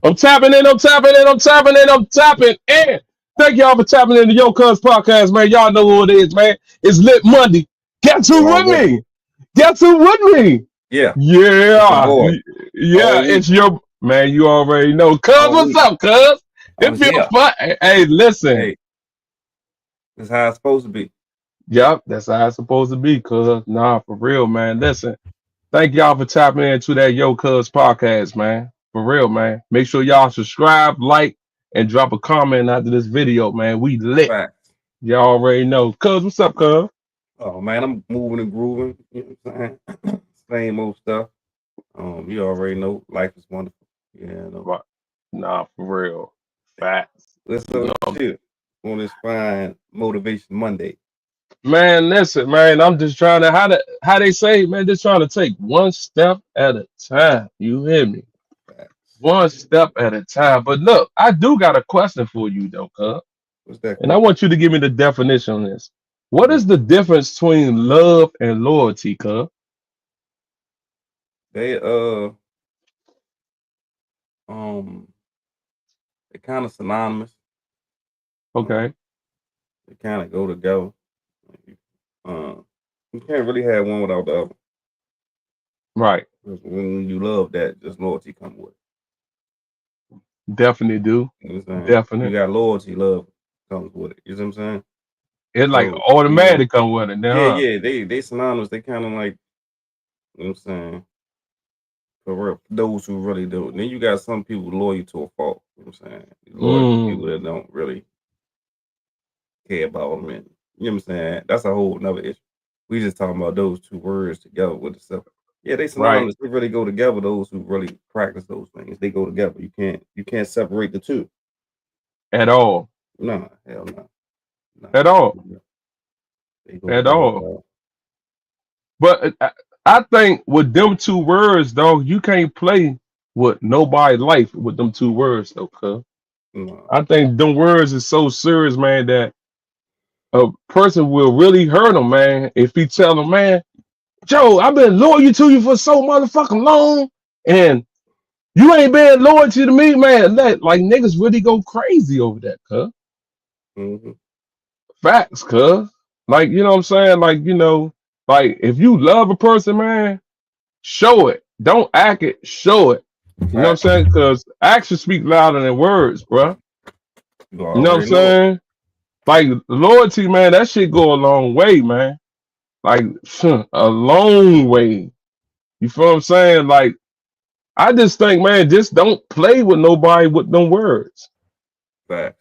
I'm tapping in, I'm tapping in, I'm tapping in, I'm tapping in. Thank y'all for tapping in the Yocuzpodcast, man. Y'all know who it is, man. It's Lit Monday. Guess who with Already. me? Guess who with me? Yeah. It's your Yeah. boy. Yeah, All week. it's your man. You already know. Cuz, All what's week. up, cuz? I'm It feel here. fun. Hey, listen. Hey, that's how it's supposed to be. Yep, that's how it's supposed to be, cuz. Nah, for real, man. Listen. Thank y'all for tapping into that Yo Cuz podcast, man. For real, man. Make sure y'all subscribe, like, and drop a comment after this video, man. We lit. Facts. Y'all already know. Cuz, what's up, cuz? Oh man, I'm moving and grooving. You know what I'm saying? Same old stuff. You already know life is wonderful. Yeah, no. Right. Nah, for real. Facts. Let's You know, shit on this fine motivation Monday. man, listen, man. I'm just trying to how they say, man, just trying to take one step at a time. You hear me? Facts. One step at a time. But look, I do got a question for you though, cuz. What's that And I question? want you to give me the definition on this. What Mm. is the difference between love and loyalty, cuz? They um they kind of synonymous. Um, Okay. they kind of go together. Uh, you can't really have one without the other. Right. 'Cause when you love that, just loyalty come with it. Definitely do. You know what I'm saying? You Definite. got loyalty, love comes with it. You know what I'm saying? It like So automatic come with it now, yeah, huh? yeah, they synonymous. They kind of like, you know what I'm saying, for real, those who really do it. Then you got some people loyal to a fault. You know what I'm saying? Loyal to people Mm. that don't really care about them, and you know what I'm saying. That's a whole another issue. We just talking about those two words together with itself. Yeah, they Right. synonymous. They really go together. Those who really practice those things, they go together. You can't separate the two. At all. No, hell no, no. At all. They go At together, all. dog. But I think with them two words, though, you can't play with nobody life with them two words, though, cuz. No, I think them words is so serious, man, that a person will really hurt them, man, if he tell them, man, Joe, I've been loyal to you for so motherfucking long, and you ain't been loyal to me, man. Like niggas really go crazy over that, cuz. hmm Facts, cuz. Like, you know what I'm saying? Like, like if you love a person, man, show it. Don't act it, show it. You know what I'm fact. saying? Because actions speak louder than words, bro. You You know what I'm already know it. saying? Like loyalty, man, that shit go a long way, man. Like a long way. You feel what I'm saying? Like I just think, man, just don't play with nobody with them words. Fact.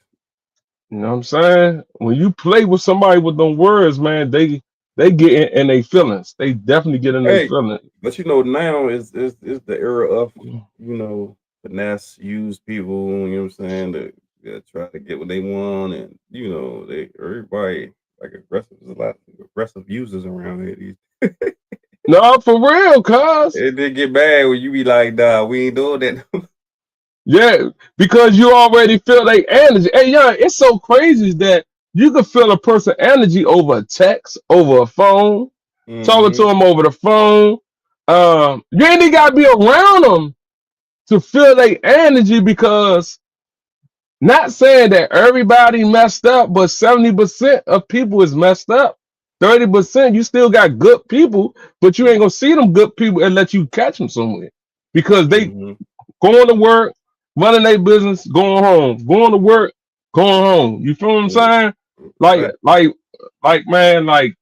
You know what I'm saying? When you play with somebody with them words, man, they get in their feelings. They definitely get in their Hey, feelings. but now is the era of, finesse, use people. You know what I'm saying? To try to get what they want, and they everybody like aggressive. There's a lot of aggressive users around here. No, for real, cuz. It did get bad when you be like, "Nah, we ain't doing that." Yeah, because you already feel their energy. Hey, yeah, it's so crazy that you can feel a person energy over a text, over a phone, talking to hmm them over the phone. You ain't even gotta be around them to feel their energy because not saying that everybody messed up, but 70% of people is messed up. 30% you still got good people, but you ain't gonna see them good people and let you catch them somewhere because they hmm going to work, running their business, going home, going to work, going home. You feel what I'm saying? Like, Fact. like, man, like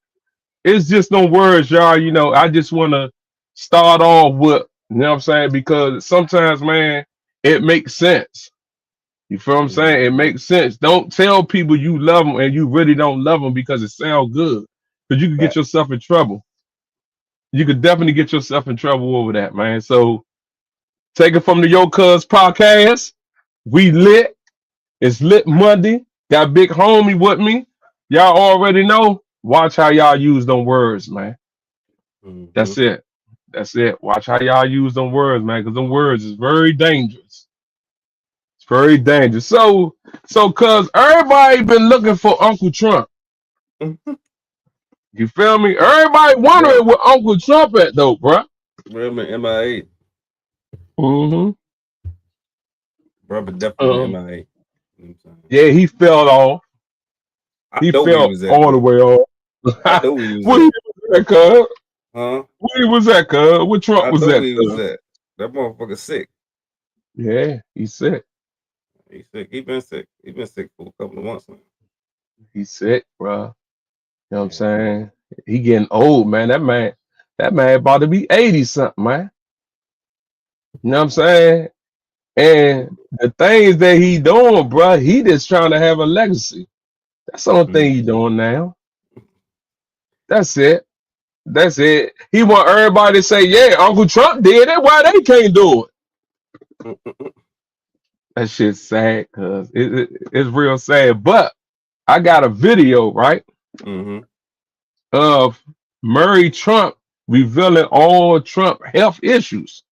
it's just no words, y'all. I just want to start off with, you know what I'm saying? Because sometimes, man, it makes sense. You feel what I'm saying? It hmm makes sense. Don't tell people you love them and you really don't love them because it sounds good. Because you could get Fact. yourself in trouble. You could definitely get yourself in trouble over that, man. So take it from the Yo Cuz podcast. We lit. It's lit Monday. Got big homie with me. Y'all already know. Watch how y'all use them words, man. hmm That's it. That's it. Watch how y'all use them words, man, because them words is very dangerous. It's very dangerous. So cuz everybody been looking for Uncle Trump. You feel me? Everybody Bro, wondering where Uncle Trump at though, bruh. bro, I'm MIA. Mm-hmm. Brother definitely MIA. You know what I'm saying? Yeah, he fell off. I He know where he fell was at all the though. way off. I know where he was Where he at. was at, cuz? Huh? Where he was at, cuz? Where Trump I was know at, where he was cuz? at. That motherfucker sick. Yeah, he's sick. He's sick. He been sick. He been sick for a couple of months now. He's sick, bro. You know what I'm Yeah. saying? He getting old, man. That man about to be 80 something, man. You know what I'm saying? And the things that he doing, bro, he just trying to have a legacy. That's the only thing he Mm-hmm. doing now. That's it. That's it. He want everybody to say, yeah, Uncle Trump did it. Why they can't do it? That shit's sad, cuz it's real sad. But I got a video, right, Mm-hmm. of Murray Trump revealing all Trump health issues.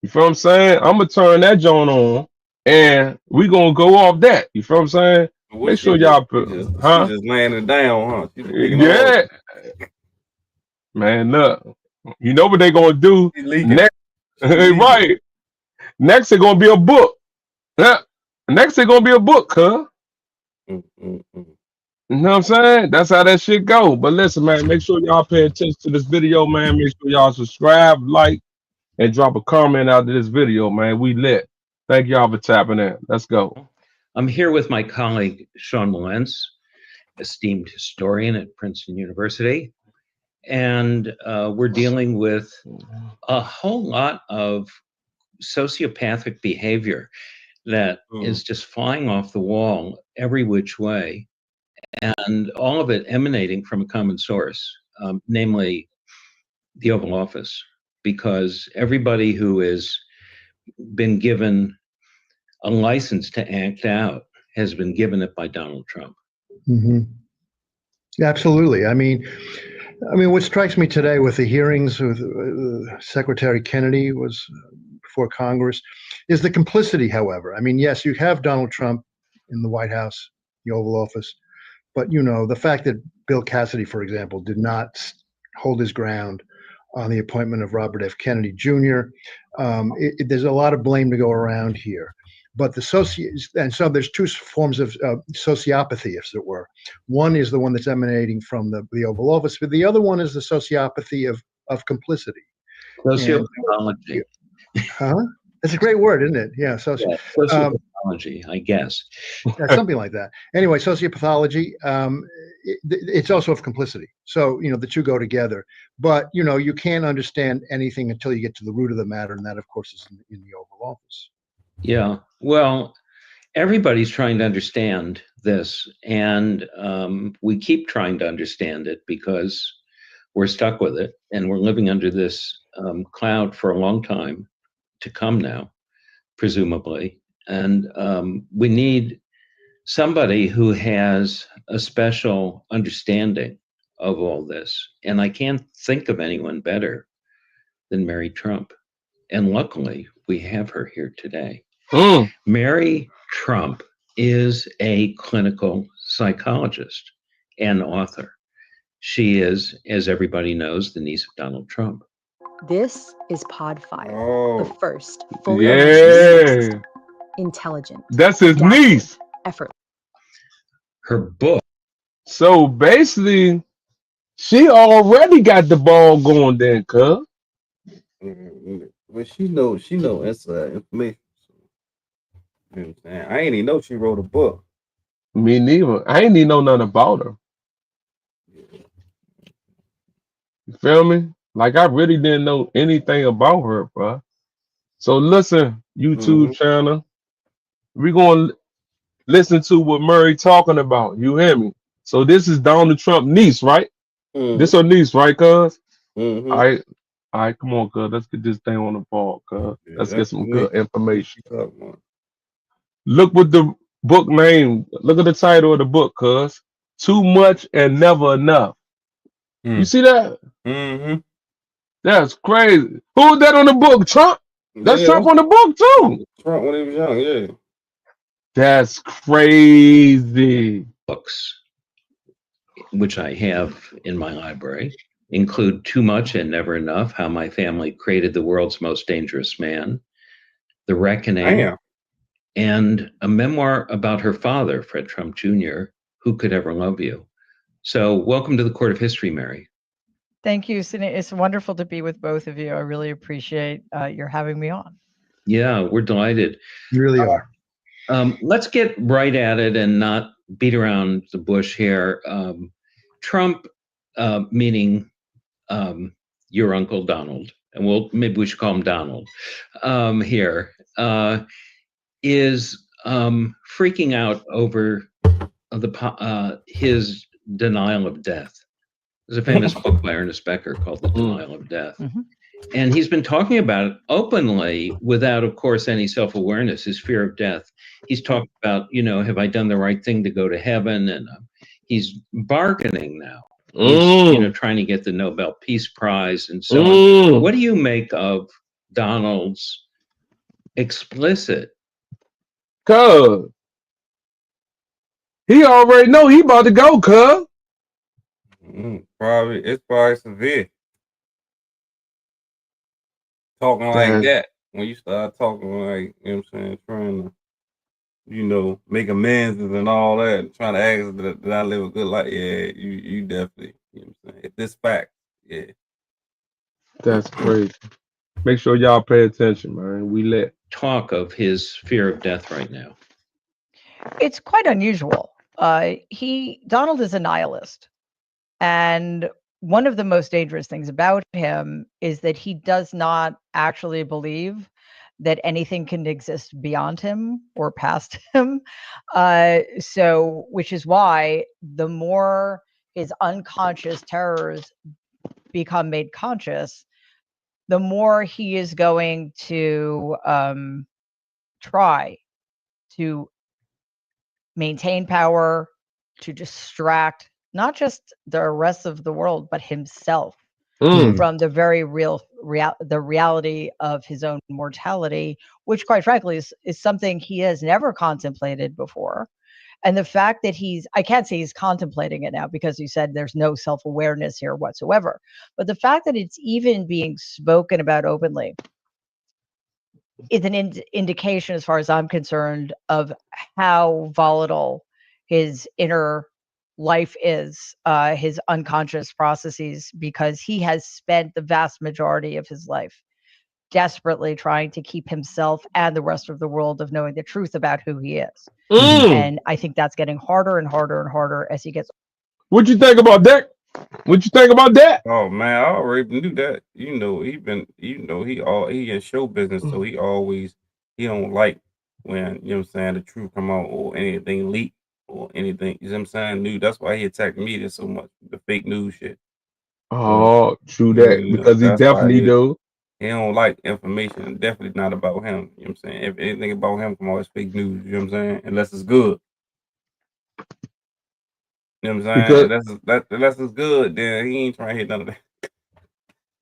You feel what I'm saying? I'm gonna turn that joint on and we gonna go off that. You feel what I'm saying? What Make she sure just y'all put, she huh? just laying it down, huh? She leaking all. Yeah, man. Look, you know what they gonna do She leaking. next, She leaking. right? Next, it's gonna be a book. Yeah. Next, it's gonna be a book, huh? Mm-hmm. You know what I'm saying? That's how that shit go. But listen, man, make sure y'all pay attention to this video, man. Make sure y'all subscribe, like, and drop a comment out of this video, man. We lit. Thank y'all for tapping in. Let's go. I'm here with my colleague, Sean Mullens, esteemed historian at Princeton University. And we're dealing with a whole lot of sociopathic behavior that is just flying off the wall every which way, and all of it emanating from a common source, namely the Oval Office, because everybody who has been given a license to act out has been given it by Donald Trump. Mm-hmm. Absolutely. I mean, what strikes me today with the hearings with Secretary Kennedy was before Congress is the complicity. However, I mean, yes, you have Donald Trump in the White House, the Oval Office, but the fact that Bill Cassidy, for example, did not hold his ground on the appointment of Robert F. Kennedy Jr. There's a lot of blame to go around here. But and so there's two forms of sociopathy, as it were. One is the one that's emanating from the Oval Office, but the other one is the sociopathy of complicity. Sociopathology. Huh? That's a great word, isn't it? Yeah. Sociopathology, I guess. Something like that. Anyway, sociopathology. It's also of complicity. So the two go together. But you can't understand anything until you get to the root of the matter, and that, of course, is in the Oval Office. Yeah. Well, everybody's trying to understand this, and we keep trying to understand it because we're stuck with it, and we're living under this cloud for a long time to come now, presumably. And we need somebody who has a special understanding of all this. And I can't think of anyone better than Mary Trump. And luckily, we have her here today. Mary Trump is a clinical psychologist and author. She is, as everybody knows, the niece of Donald Trump. This is Podfire, the first fully intelligent. That's his niece. Effort. Her book. So basically, she already got the ball going then, cuz. But she know inside information. You know what I'm saying? I ain't even know she wrote a book. Me neither. I ain't even know nothing about her. You feel me? Like I really didn't know anything about her, bro. So listen, YouTube channel, we're gonna listen to what Murray talking about. You hear me? So this is Donald Trump niece, right? This her niece, right, cuz? All right, come on, cuz. Let's get this thing on the ball, cuz. Let's get some good information. Look what the book name. Look at the title of the book, cuz. Too Much and Never Enough. You see that? That's crazy. Who's that on the book? Trump? That's Trump on the book too. Trump when he was young, yeah. That's crazy. Books, which I have in my library, include Too Much and Never Enough, How My Family Created the World's Most Dangerous Man, The Reckoning, and a memoir about her father, Fred Trump Jr., Who Could Ever Love You? So welcome to the Court of History, Mary. Thank you, Sidney. It's wonderful to be with both of you. I really appreciate your having me on. Yeah, we're delighted. You really are. Let's get right at it and not beat around the bush here. Trump, meaning your uncle Donald, and maybe we should call him Donald here, is freaking out over his denial of death. There's a famous book by Ernest Becker called The Denial of Death. Mhm. And he's been talking about it openly without, of course, any self-awareness, his fear of death. He's talked about, have I done the right thing to go to heaven? And he's bargaining now. He's, trying to get the Nobel Peace Prize and so on. What do you make of Donald's explicit? Cuz he already know he about to go, cuz. It's probably severe. Talking like that. When you start talking like, you know what I'm saying, trying to, make amends and all that, trying to ask that I live a good life. Yeah, you definitely, you know what I'm saying? If this fact, yeah. That's crazy. Make sure y'all pay attention, man. We let talk of his fear of death right now. It's quite unusual. Donald is a nihilist. And one of the most dangerous things about him is that he does not actually believe that anything can exist beyond him or past him. Which is why the more his unconscious terrors become made conscious, the more he is going to try to maintain power, to distract not just the rest of the world, but himself from the very the reality of his own mortality, which quite frankly is something he has never contemplated before. And the fact that I can't say he's contemplating it now because you said there's no self-awareness here whatsoever, but the fact that it's even being spoken about openly is an indication, as far as I'm concerned, of how volatile his inner life is, his unconscious processes, because he has spent the vast majority of his life desperately trying to keep himself and the rest of the world of knowing the truth about who he is. And I think that's getting harder and harder and harder as he gets. What you think about that? What you think about that? Oh man, I already knew that. He in show business, so he don't like when, the truth come out or anything leak or anything. You know what I'm saying? That's why he attacked the media so much, the fake news shit. Oh, true that. Because he definitely do. He don't like information, definitely not about him. You know what I'm saying? If anything about him come out, it's fake news, you know what I'm saying? Unless it's good. You know what I'm saying? Unless it's good, then he ain't trying to hit none of that.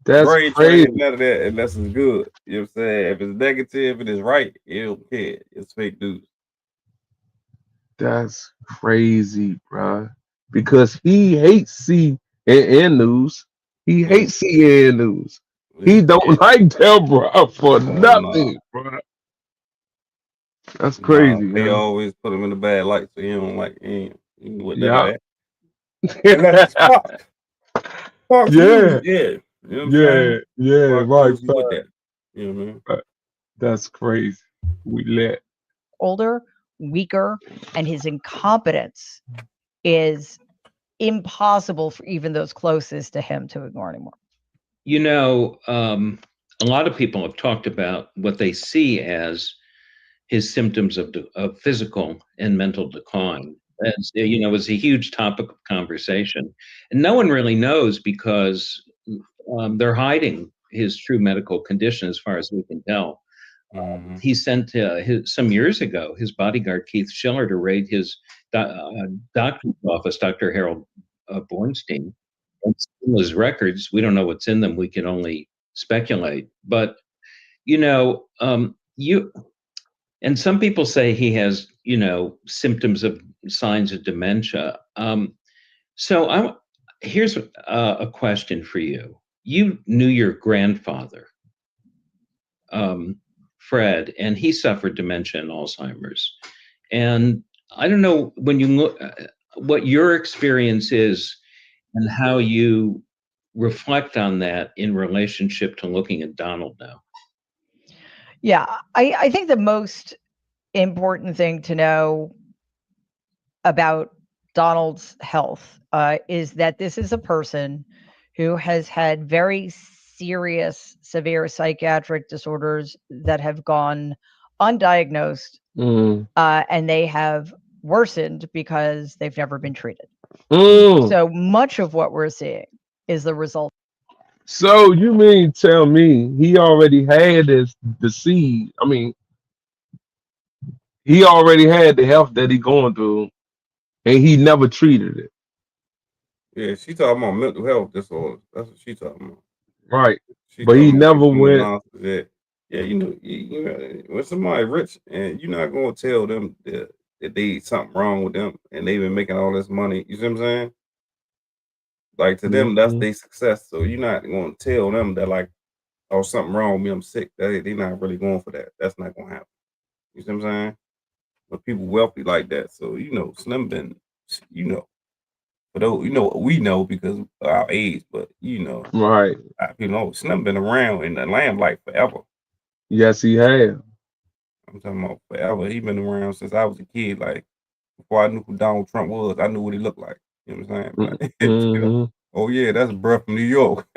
That's Bro ain't trying to crazy. hit none of that unless it's good. You know what I'm saying? If it's negative and it's right, he don't care. It's fake news. That's crazy, bro. Because he hates CNN news. He hates CNN news. He don't like them, bro, for nothing, bro. That's crazy. They always put him in the bad light, so he don't like with Yeah. Unless it's Fox. Fox News, yeah. You know what I'm saying? Yeah, right. With that. You know what I mean? That's crazy. We let older, weaker, and his incompetence is impossible for even those closest to him to ignore anymore. A lot of people have talked about what they see as his symptoms of physical and mental decline. As was a huge topic of conversation, and no one really knows because they're hiding his true medical condition, as far as we can tell. He sent some years ago his bodyguard Keith Schiller to raid his doctor's office, Dr. Harold Bornstein. In his records, we don't know what's in them. We can only speculate. But and some people say he has symptoms of signs of dementia. So here's a question for you. You knew your grandfather. Fred, and he suffered dementia and Alzheimer's. And I don't know when you look what your experience is and how you reflect on that in relationship to looking at Donald now. Yeah, I think the most important thing to know about Donald's health is that this is a person who has had very serious, severe psychiatric disorders that have gone undiagnosed, and they have worsened because they've never been treated. So much of what we're seeing is the result. So you mean tell me he already had the seed? I mean, he already had the health that he going through, and he never treated it. Yeah, she talking about mental health disorders. That's what she talking about. Right. She But he talking about never went. Yeah, you know, when somebody rich and you're not gonna tell them that they something wrong with them and they've been making all this money. You see what I'm saying? Like to them, that's their success. So you're not gonna tell them that like, oh, something wrong with me, I'm sick. They're not really going for that. That's not gonna happen. You see what I'm saying? But people wealthy like that. So you know, Slim been, you know, for those, you know what we know because of our age, but you know, Right. people know Slim been around in the lamplight forever. Yes, he had. I'm talking about forever. He been around since I was a kid. Like before I knew who Donald Trump was, I knew what he looked like. You know what I'm saying? Like, you know, oh yeah, that's bruh from New York.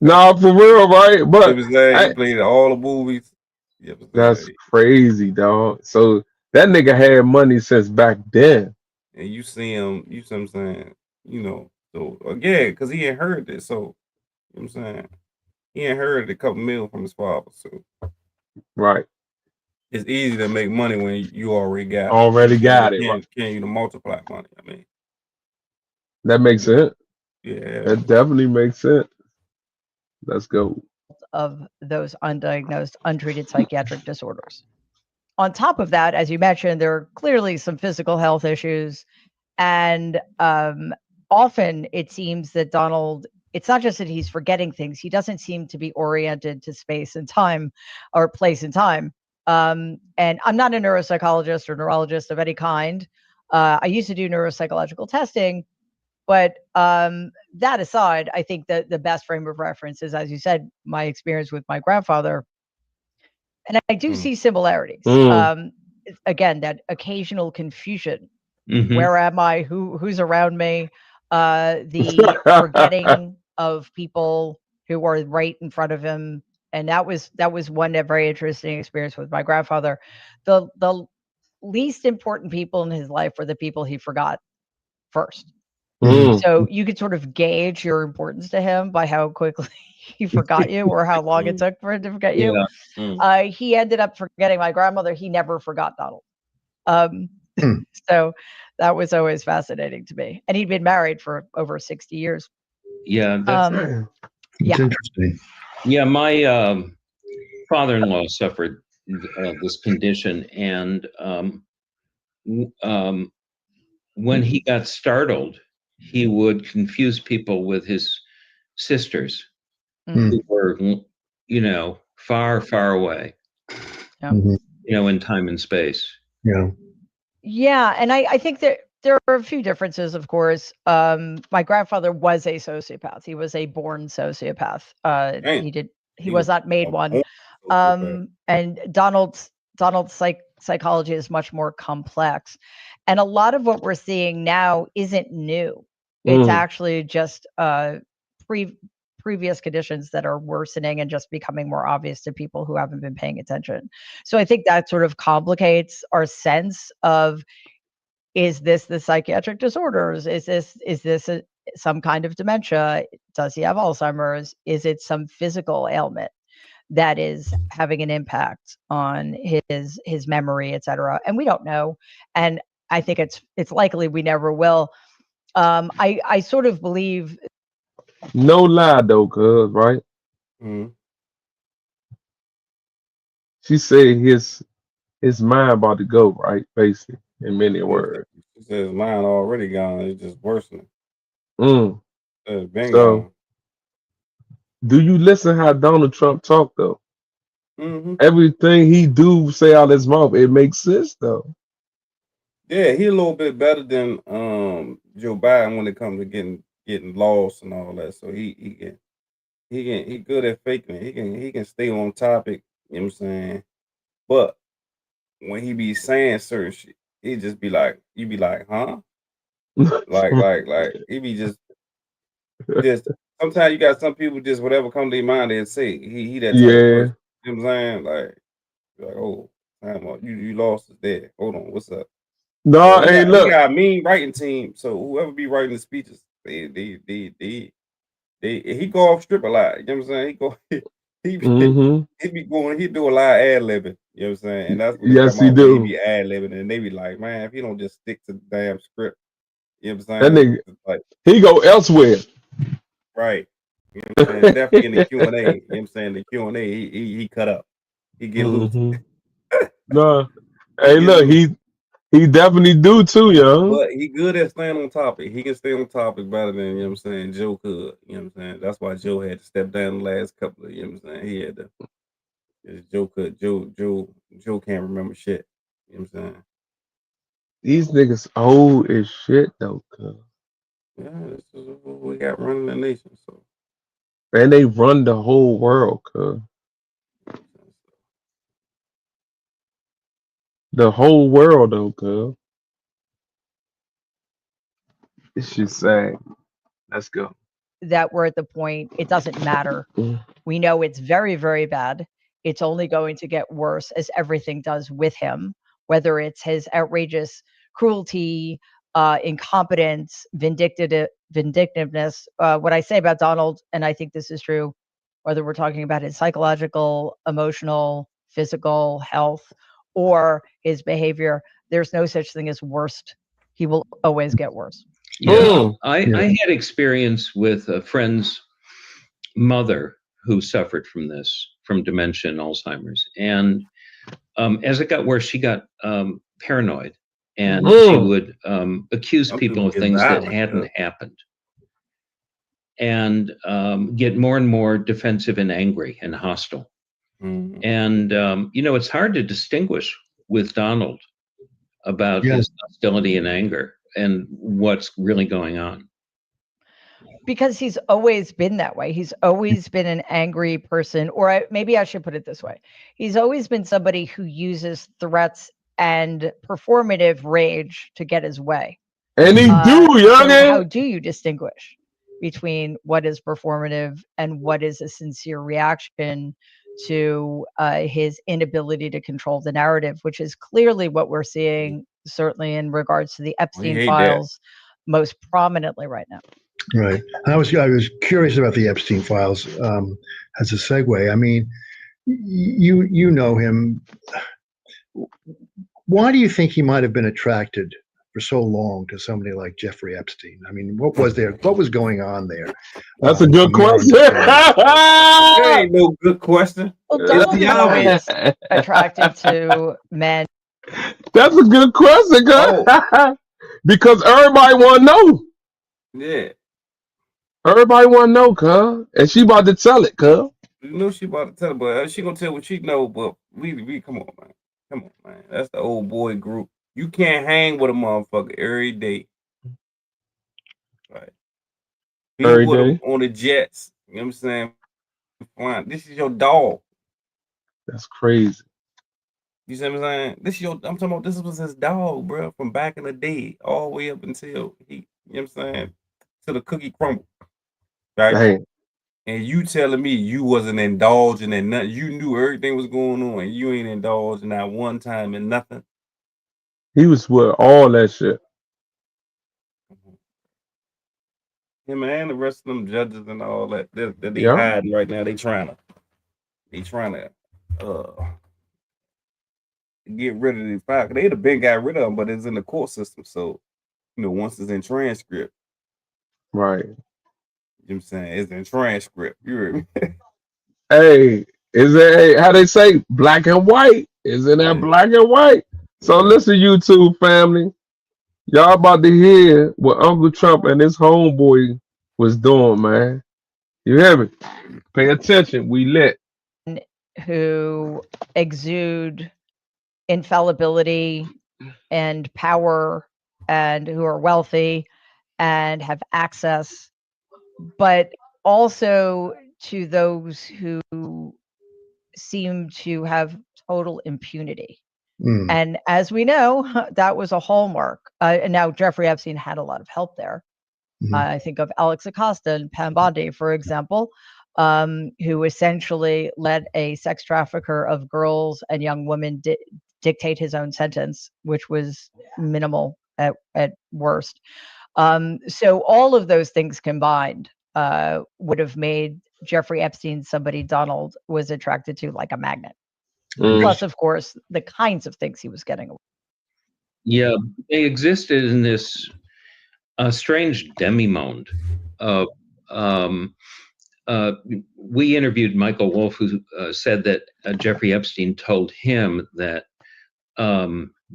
No, for real, right? But you know what I'm saying? He played in all the movies. You know what I'm that's saying? crazy, dog. So that nigga had money since back then. And you see him, you see what I'm saying? You know, so again, because he inherited it. So you know what I'm saying? He inherited a couple mil from his father. So Right. it's easy to make money when you already got it. Already got it. Right. Can you to multiply money? I mean, that makes sense. Yeah. That definitely makes sense. Let's go. Of those undiagnosed, untreated psychiatric disorders. On top of that, as you mentioned, there are clearly some physical health issues. And often it seems that Donald, it's not just that he's forgetting things, he doesn't seem to be oriented to space and time or place and time. And I'm not a neuropsychologist or neurologist of any kind. I used to do neuropsychological testing. But that aside, I think that the best frame of reference is, as you said, my experience with my grandfather. And I do see similarities. Again, that occasional confusion. Where am I? Who's around me? The forgetting of people who are right in front of him. And that was one very interesting experience with my grandfather. The least important people in his life were the people he forgot first. So you could sort of gauge your importance to him by how quickly he forgot you or how long it took for him to forget you. He ended up forgetting my grandmother. He never forgot Donald. So that was always fascinating to me. And he'd been married for over 60 years. Yeah, that's interesting. Yeah, my father-in-law suffered this condition, and when he got startled, he would confuse people with his sisters who were, you know, far, far away, you know, in time and space. Yeah, and I think that there are a few differences, of course. My grandfather was a sociopath. He was a born sociopath. He was not made one. And Donald's psychology is much more complex. And a lot of what we're seeing now isn't new. It's actually just previous conditions that are worsening and just becoming more obvious to people who haven't been paying attention. So I think that sort of complicates our sense of, is this the psychiatric disorders? Is this some kind of dementia? Does he have Alzheimer's? Is it some physical ailment that is having an impact on his memory, et cetera? And we don't know. And I think it's likely we never will. I sort of believe. No lie though, cuz, right? She said his mind about to go, right? Basically, in many words. She says his mind already gone. It's just worsening. It's been So, gone. do you listen how Donald Trump talk though? everything he do say out his mouth, it makes sense though. Yeah, he a little bit better than Joe Biden when it comes to getting lost and all that. So he good at faking it. He can stay on topic, you know what I'm saying? But when he be saying certain shit, he just be like, you be like, huh? Like he be just sometimes you got some people just whatever come to their mind they say. He that type of Yeah. person. You know what I'm saying? Like oh, time out. You lost us there. Hold on, what's up? No, So hey, he look. got a mean writing team. So whoever be writing the speeches, he go off strip a lot. You know what I'm saying? He be going, he do a lot of ad libbing. You know what I'm saying? And that's what it Yes, come he out when he do. be ad libbing, and they be like, man, if he don't just stick to the damn script, you know what That I'm saying? nigga, Like he go elsewhere. right. You know what I'm saying? Definitely in the Q&A. You know what I'm saying? The Q&A, he cut up. He get loose. No, He hey, get look, loose. he definitely do too, young. But he good at staying on topic. He can stay on topic better than, you know what I'm saying, Joe could. You know what I'm saying? That's why Joe had to step down the last couple of, you know what I'm saying? He had to. Joe can't remember shit. You know what I'm saying? These niggas old as shit though, cuz. Yeah, this is what we got running the nation. So And they run the whole world, cuz. The whole world though, cuz. It's just sad. Let's go. That we're at the point, it doesn't matter. Mm. We know it's very, very bad. It's only going to get worse as everything does with him, whether it's his outrageous cruelty, incompetence, vindictiveness. What I say about Donald, and I think this is true, whether we're talking about his psychological, emotional, physical health, or his behavior, there's no such thing as worst. He will always get worse. Yeah, I had experience with a friend's mother who suffered from this, from dementia and Alzheimer's. And as it got worse, she got paranoid, and she would accuse some people of get things that violent, hadn't happened, and get more and more defensive and angry and hostile. And it's hard to distinguish with Donald about his hostility and anger and what's really going on. Because he's always been that way. He's always been an angry person, or maybe I should put it this way. He's always been somebody who uses threats and performative rage to get his way. And he do, young. So how do you distinguish between what is performative and what is a sincere reaction to his inability to control the narrative, which is clearly what we're seeing, certainly in regards to the Epstein files, most prominently right now. Right. I was curious about the Epstein files as a segue. I mean, you know him. Why do you think he might have been attracted for so long to somebody like Jeffrey Epstein? I mean, what was going on there? That's a good question. That ain't no good question. Well, Donald is always attracted to men. That's a good question, cuz. Because everybody want to know. Yeah. Everybody want to know, cuz. And she about to tell it, cuz. You know she about to tell it, but she gonna tell what she know. But we come on, man. Come on, man. That's the old boy group. You can't hang with a motherfucker every day. Right. Be Every with day. him on the jets. You know what I'm saying? Flying. This is your dog. That's crazy. You see what I'm saying? I'm talking about this was his dog, bro, from back in the day, all the way up until he, you know what I'm saying, till the cookie crumbled. Right? Dang. And you telling me you wasn't indulging in nothing. You knew everything was going on and you ain't indulging that one time in nothing. He was with all that shit. Him and the rest of them judges and all that they hiding right now. They trying to get rid of these files. They'd have been got rid of them, but it's in the court system. So, once it's in transcript. Right. You know what I'm saying? It's in transcript. You heard me? Hey, is it how they say black and white? Isn't that black and white? So listen, YouTube family. Y'all about to hear what Uncle Trump and his homeboy was doing, man. You hear me? Pay attention. We lit. who exude infallibility and power and who are wealthy and have access, but also to those who seem to have total impunity. Mm. And as we know, that was a hallmark. And now Jeffrey Epstein had a lot of help there. I think of Alex Acosta and Pam Bondi, for example, who essentially let a sex trafficker of girls and young women dictate his own sentence, which was minimal at worst. So all of those things combined would have made Jeffrey Epstein somebody Donald was attracted to like a magnet. Plus, of course, the kinds of things he was getting away. Yeah, they existed in this strange demi-monde. We interviewed Michael Wolff, who said that Jeffrey Epstein told him that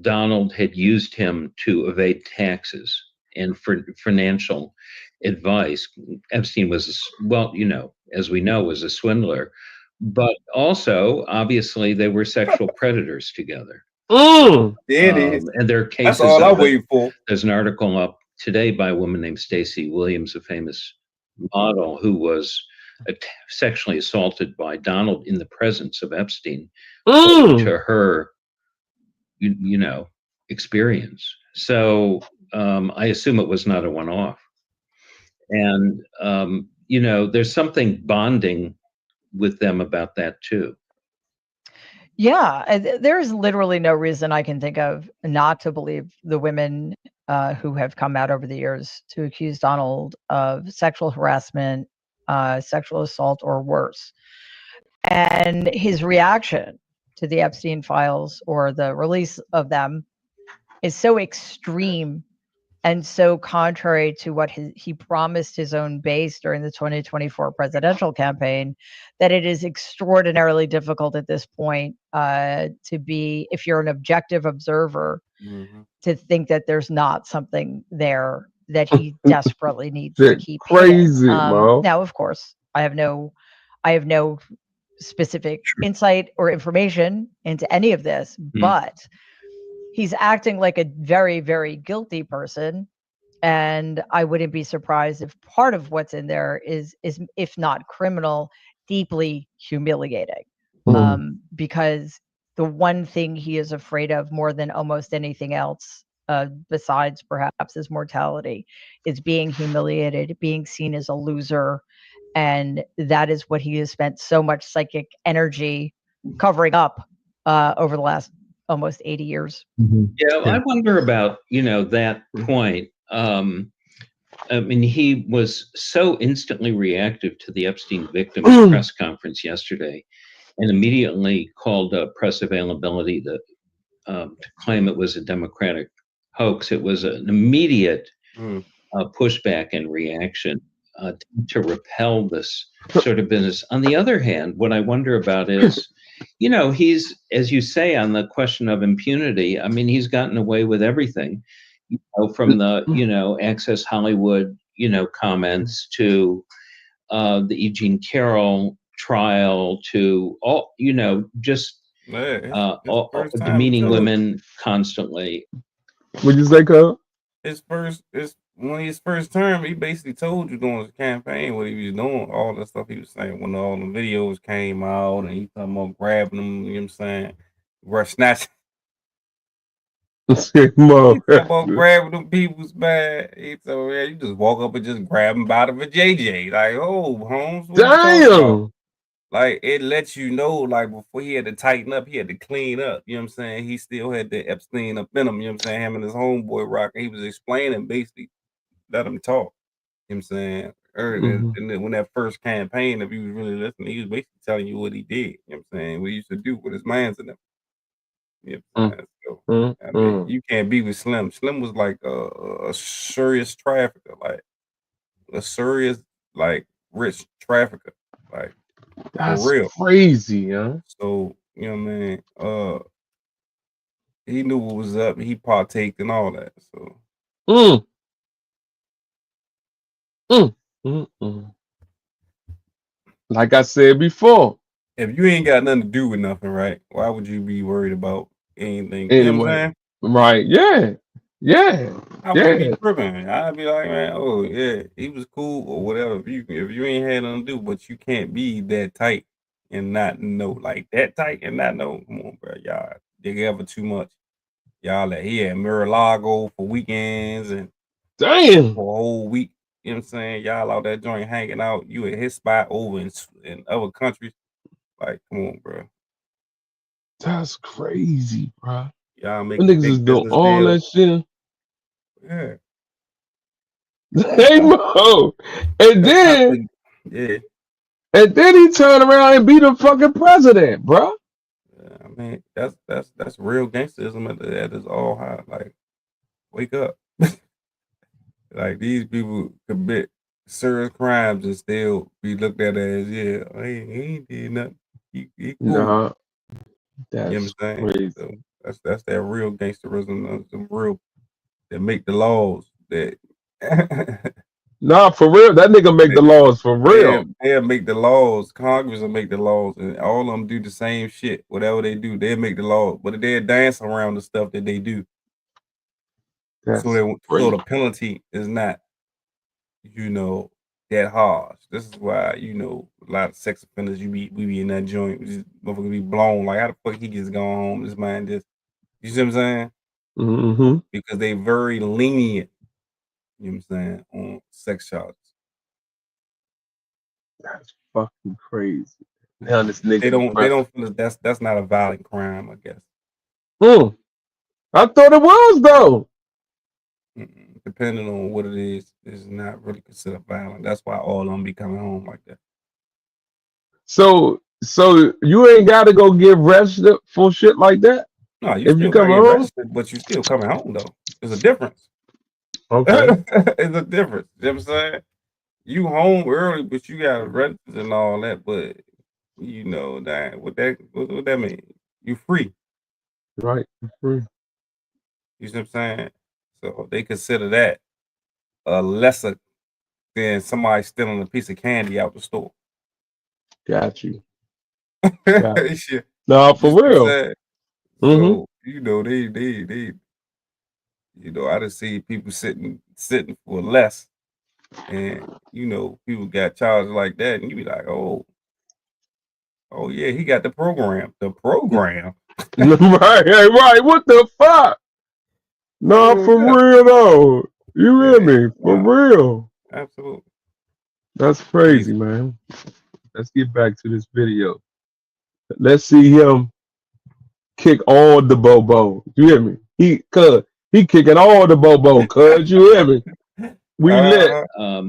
Donald had used him to evade taxes and for financial advice. Epstein was, well, as we know, was a swindler, but also, obviously, they were sexual predators together. It is. And there are cases. That's all I of wait for. There's an article up today by a woman named Stacey Williams, a famous model who was sexually assaulted by Donald in the presence of Epstein, to her, experience. So I assume it was not a one-off. And, there's something bonding with them about that too. Yeah, there is literally no reason I can think of not to believe the women who have come out over the years to accuse Donald of sexual harassment, sexual assault, or worse. And his reaction to the Epstein files or the release of them is so extreme and so contrary to what he promised his own base during the 2024 presidential campaign, that it is extraordinarily difficult at this point to be, if you're an objective observer, to think that there's not something there that he desperately needs to keep crazy, hidden. Now, of course, I have no specific insight or information into any of this, but he's acting like a very, very guilty person. And I wouldn't be surprised if part of what's in there is if not criminal, deeply humiliating. Because the one thing he is afraid of more than almost anything else, besides perhaps his mortality, is being humiliated, being seen as a loser. And that is what he has spent so much psychic energy covering up over the last almost 80 years. Yeah, I wonder about, that point. I mean, he was so instantly reactive to the Epstein victims press conference yesterday and immediately called press availability to claim it was a Democratic hoax. It was an immediate pushback and reaction to repel this sort of business. On the other hand, what I wonder about is, he's, as you say, on the question of impunity, I mean, he's gotten away with everything, from the, Access Hollywood, comments to the E. Jean Carroll trial to all, just demeaning women constantly. What'd you say, Cub? When his first term, he basically told you during his campaign what he was doing, all the stuff he was saying when all the videos came out and he talking about grabbing them, you know what I'm saying? Snatching. He talking about grabbing them people's bag. He told me, you just walk up and just grab them out of a JJ. Like, oh, Holmes, what you talking about? Like, it lets you know, like, before he had to tighten up, he had to clean up. You know what I'm saying? He still had the Epstein up in him. You know what I'm saying? Him and his homeboy Rock. He was explaining, basically, let him talk. You know what I'm saying? And then when that first campaign, if you was really listening, he was basically telling you what he did. You know what I'm saying? What he used to do with his mans in them. You know what I'm saying? So, I mean, you can't be with Slim. Slim was like a serious trafficker, like a serious, like, rich trafficker. Like, that's for real. Crazy, huh? So, you know what I mean? He knew what was up. He partaked in all that. So. Like I said before, if you ain't got nothing to do with nothing, right? Why would you be worried about anything? You know what I'm Anyway, saying? right? Yeah. I wouldn't be tripping. I'd be like, man, oh yeah, he was cool or whatever. If you ain't had nothing to do, but you can't be that tight and not know, like that tight and not know. Come on, bro, y'all together too much. Y'all like he had Mar-a-Lago for weekends and Damn, for a whole week. You know what I'm saying? Y'all out that joint hanging out. You at his spot over in other countries. Like, come on, bro. that's crazy, bro. Y'all The making niggas is big doing business all deals. that shit. Yeah. Hey, Mo. And That's not then, the, yeah. he turned around and be the fucking president, bro. I mean, that's real gangsterism at its all high. Like, wake up. Like these people commit serious crimes and still be looked at as he ain't did nothing. He cool. Nah, You know that's what I'm saying? crazy. So that's that real gangsterism, some real that make the laws that Nah, for real. That nigga make the laws for real. they'll make the laws. Congress will make the laws, and all of them do the same shit. Whatever they do, they'll make the laws, but they'll dance around the stuff that they do. So That's the crazy. penalty is not, that harsh. This is why, a lot of sex offenders we be in that joint, we just motherfucker be blown. Like how the fuck he just gone home? This man just, you see what I'm saying? Mm-hmm. Because they very lenient, you know what I'm saying, on sex charges. That's fucking crazy. Now this They nigga the don't they president. don't feel that's not a violent crime, I guess. I thought it was though. Depending on what it is not really considered violent. That's why all of them be coming home like that. So you ain't got to go get arrested for shit like that No, you if you still gotta come get home. registered, but you still coming home though. There's a difference. Okay. It's a difference. You know what I'm saying? You home early, but you got registered and all that, but that what that mean? You free. Right. Free. You see what I'm saying? So they consider that a lesser than somebody stealing a piece of candy out the store. Got you. Shit. No, You for see what I'm real. saying? Mm-hmm. So, they I just see people sitting for less, and people got charged like that, and you be like, oh yeah, he got the program. The program. right. What the fuck? No, for Yeah, real though. You hear yeah, me? For wow, real. absolutely That's crazy. crazy, man. Let's get back to this video. Let's see him kick all the bobo. You hear me? He kicking all the bobo. Cuz you hear me? We lit. Uh,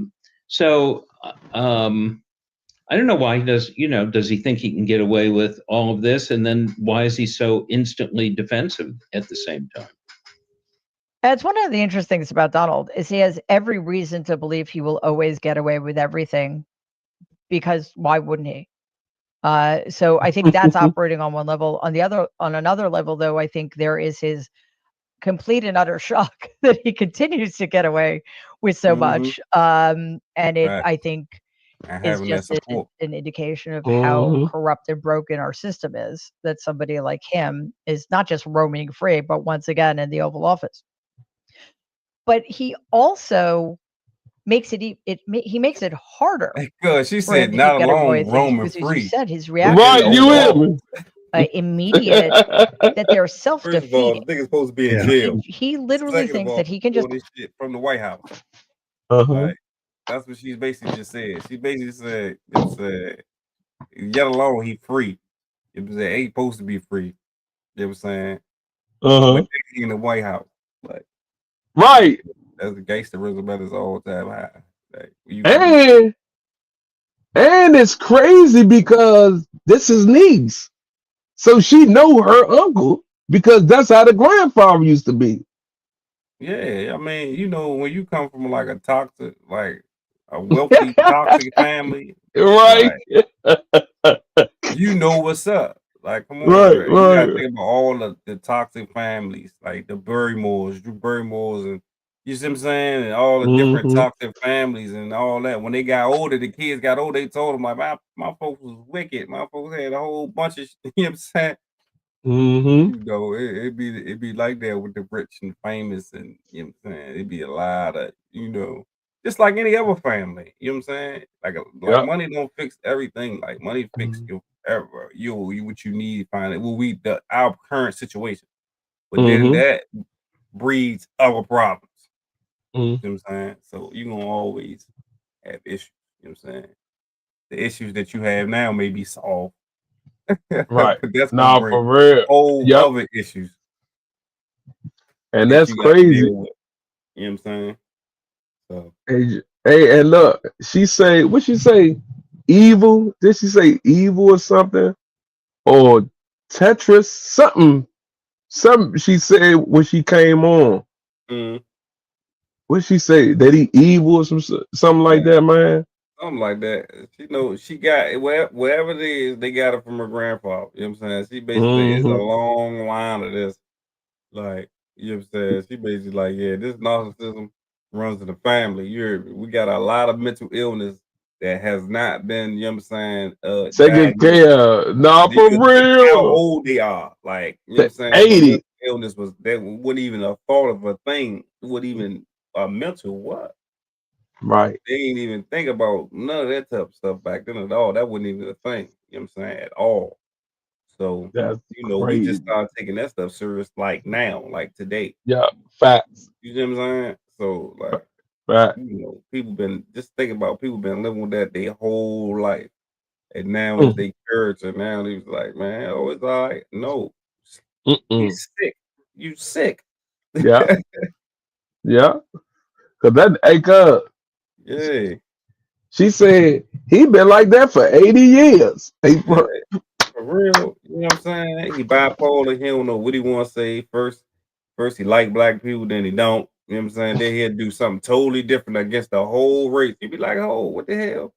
So I don't know why he does. Does he think he can get away with all of this? And then why is he so instantly defensive at the same time? It's one of the interesting things about Donald is he has every reason to believe he will always get away with everything, because why wouldn't he? So I think that's operating on one level. On another level, though, I think there is his complete and utter shock that he continues to get away with so much. And it, right. I think, And is having that just support. an indication of how Mhm. corrupt and broken our system is, that somebody like him is not just roaming free, but once again in the Oval Office. But he also makes it he makes it harder Because she for him said, to keep not getting away alone with things, roaming because as you free, said, his but in the Right, reactions are you Oval hear so me? Office. immediate that they're First of all, self-defeating. the nigga's supposed to be in Yeah. jail. He literally Second of thinks all, that he can doing just this shit from the White House. Uh-huh. Like, that's what she's basically just said. She basically said, yet alone he free. It was ain't supposed to be free. You know what I'm saying? Uh-huh. But he in the White House. Like, Right. that's the gangsterism at its all time high. Like, you can be And it's crazy because this is niece. So she know her uncle because that's how the grandfather used to be. yeah, I mean, when you come from like a toxic, like a wealthy toxic family, Right. like you know what's up. Like, come on, bro. You gotta Right. think about all the toxic families, like the Barrymores, Drew Barrymores, and You see what I'm saying? And all the different toxic families and all that. When they got older, the kids got older, they told them, like, my folks was wicked. My folks had a whole bunch of you know what I'm saying? You know, it'd be like that with the rich and famous, and you know what I'm saying? It'd be a lot of, you know, just like any other family. You know what I'm saying? Like money don't fix everything. Like money fix your what you need, find it. Well, our current situation. But then that breeds other problems. You know what I'm saying? So you're gonna always have issues. You know what I'm saying? The issues that you have now may be solved. Right. But that's gonna Nah, bring for real. whole other issues And that that's you got to crazy. deal with. You know what I'm saying? So Hey, and look, she say, what she say? Evil? Did she say evil or something? Or Tetris? Something she said when she came on. What she say? That he evil or something like that, man? Something like that. She know she got wherever it is, they got it from her grandfather. You know what I'm saying? She basically is a long line of this. Like, you know what I'm saying? She basically like, yeah, this narcissism runs in the family. We got a lot of mental illness that has not been, you know what I'm saying, Taking diagnosed. care. Nah, for How real. old they are. Like, you know what I'm saying? So 80. mental illness wasn't even a thought of a thing. It wasn't even a mental what? Right. They ain't even think about none of that type of stuff back then at all. That wasn't even a thing. You know what I'm saying? At all. So, That's you know, we just crazy. started taking that stuff serious like now, like today. Yeah, facts. You see what I'm saying? So, like, Right. you know, people been just think about people been living with that their whole life. And now it's their character. Now they was like, man, oh, it's all right. No, you sick. You sick. Yeah. Yeah. Cause that cuz Yeah. she said he been like that for 80 years. Yeah. For real. You know what I'm saying? He bipolar. He don't know what he want to say. First he like black people, then he don't. You know what I'm saying? Then he'll do something totally different against the whole race. He'd be like, oh, what the hell?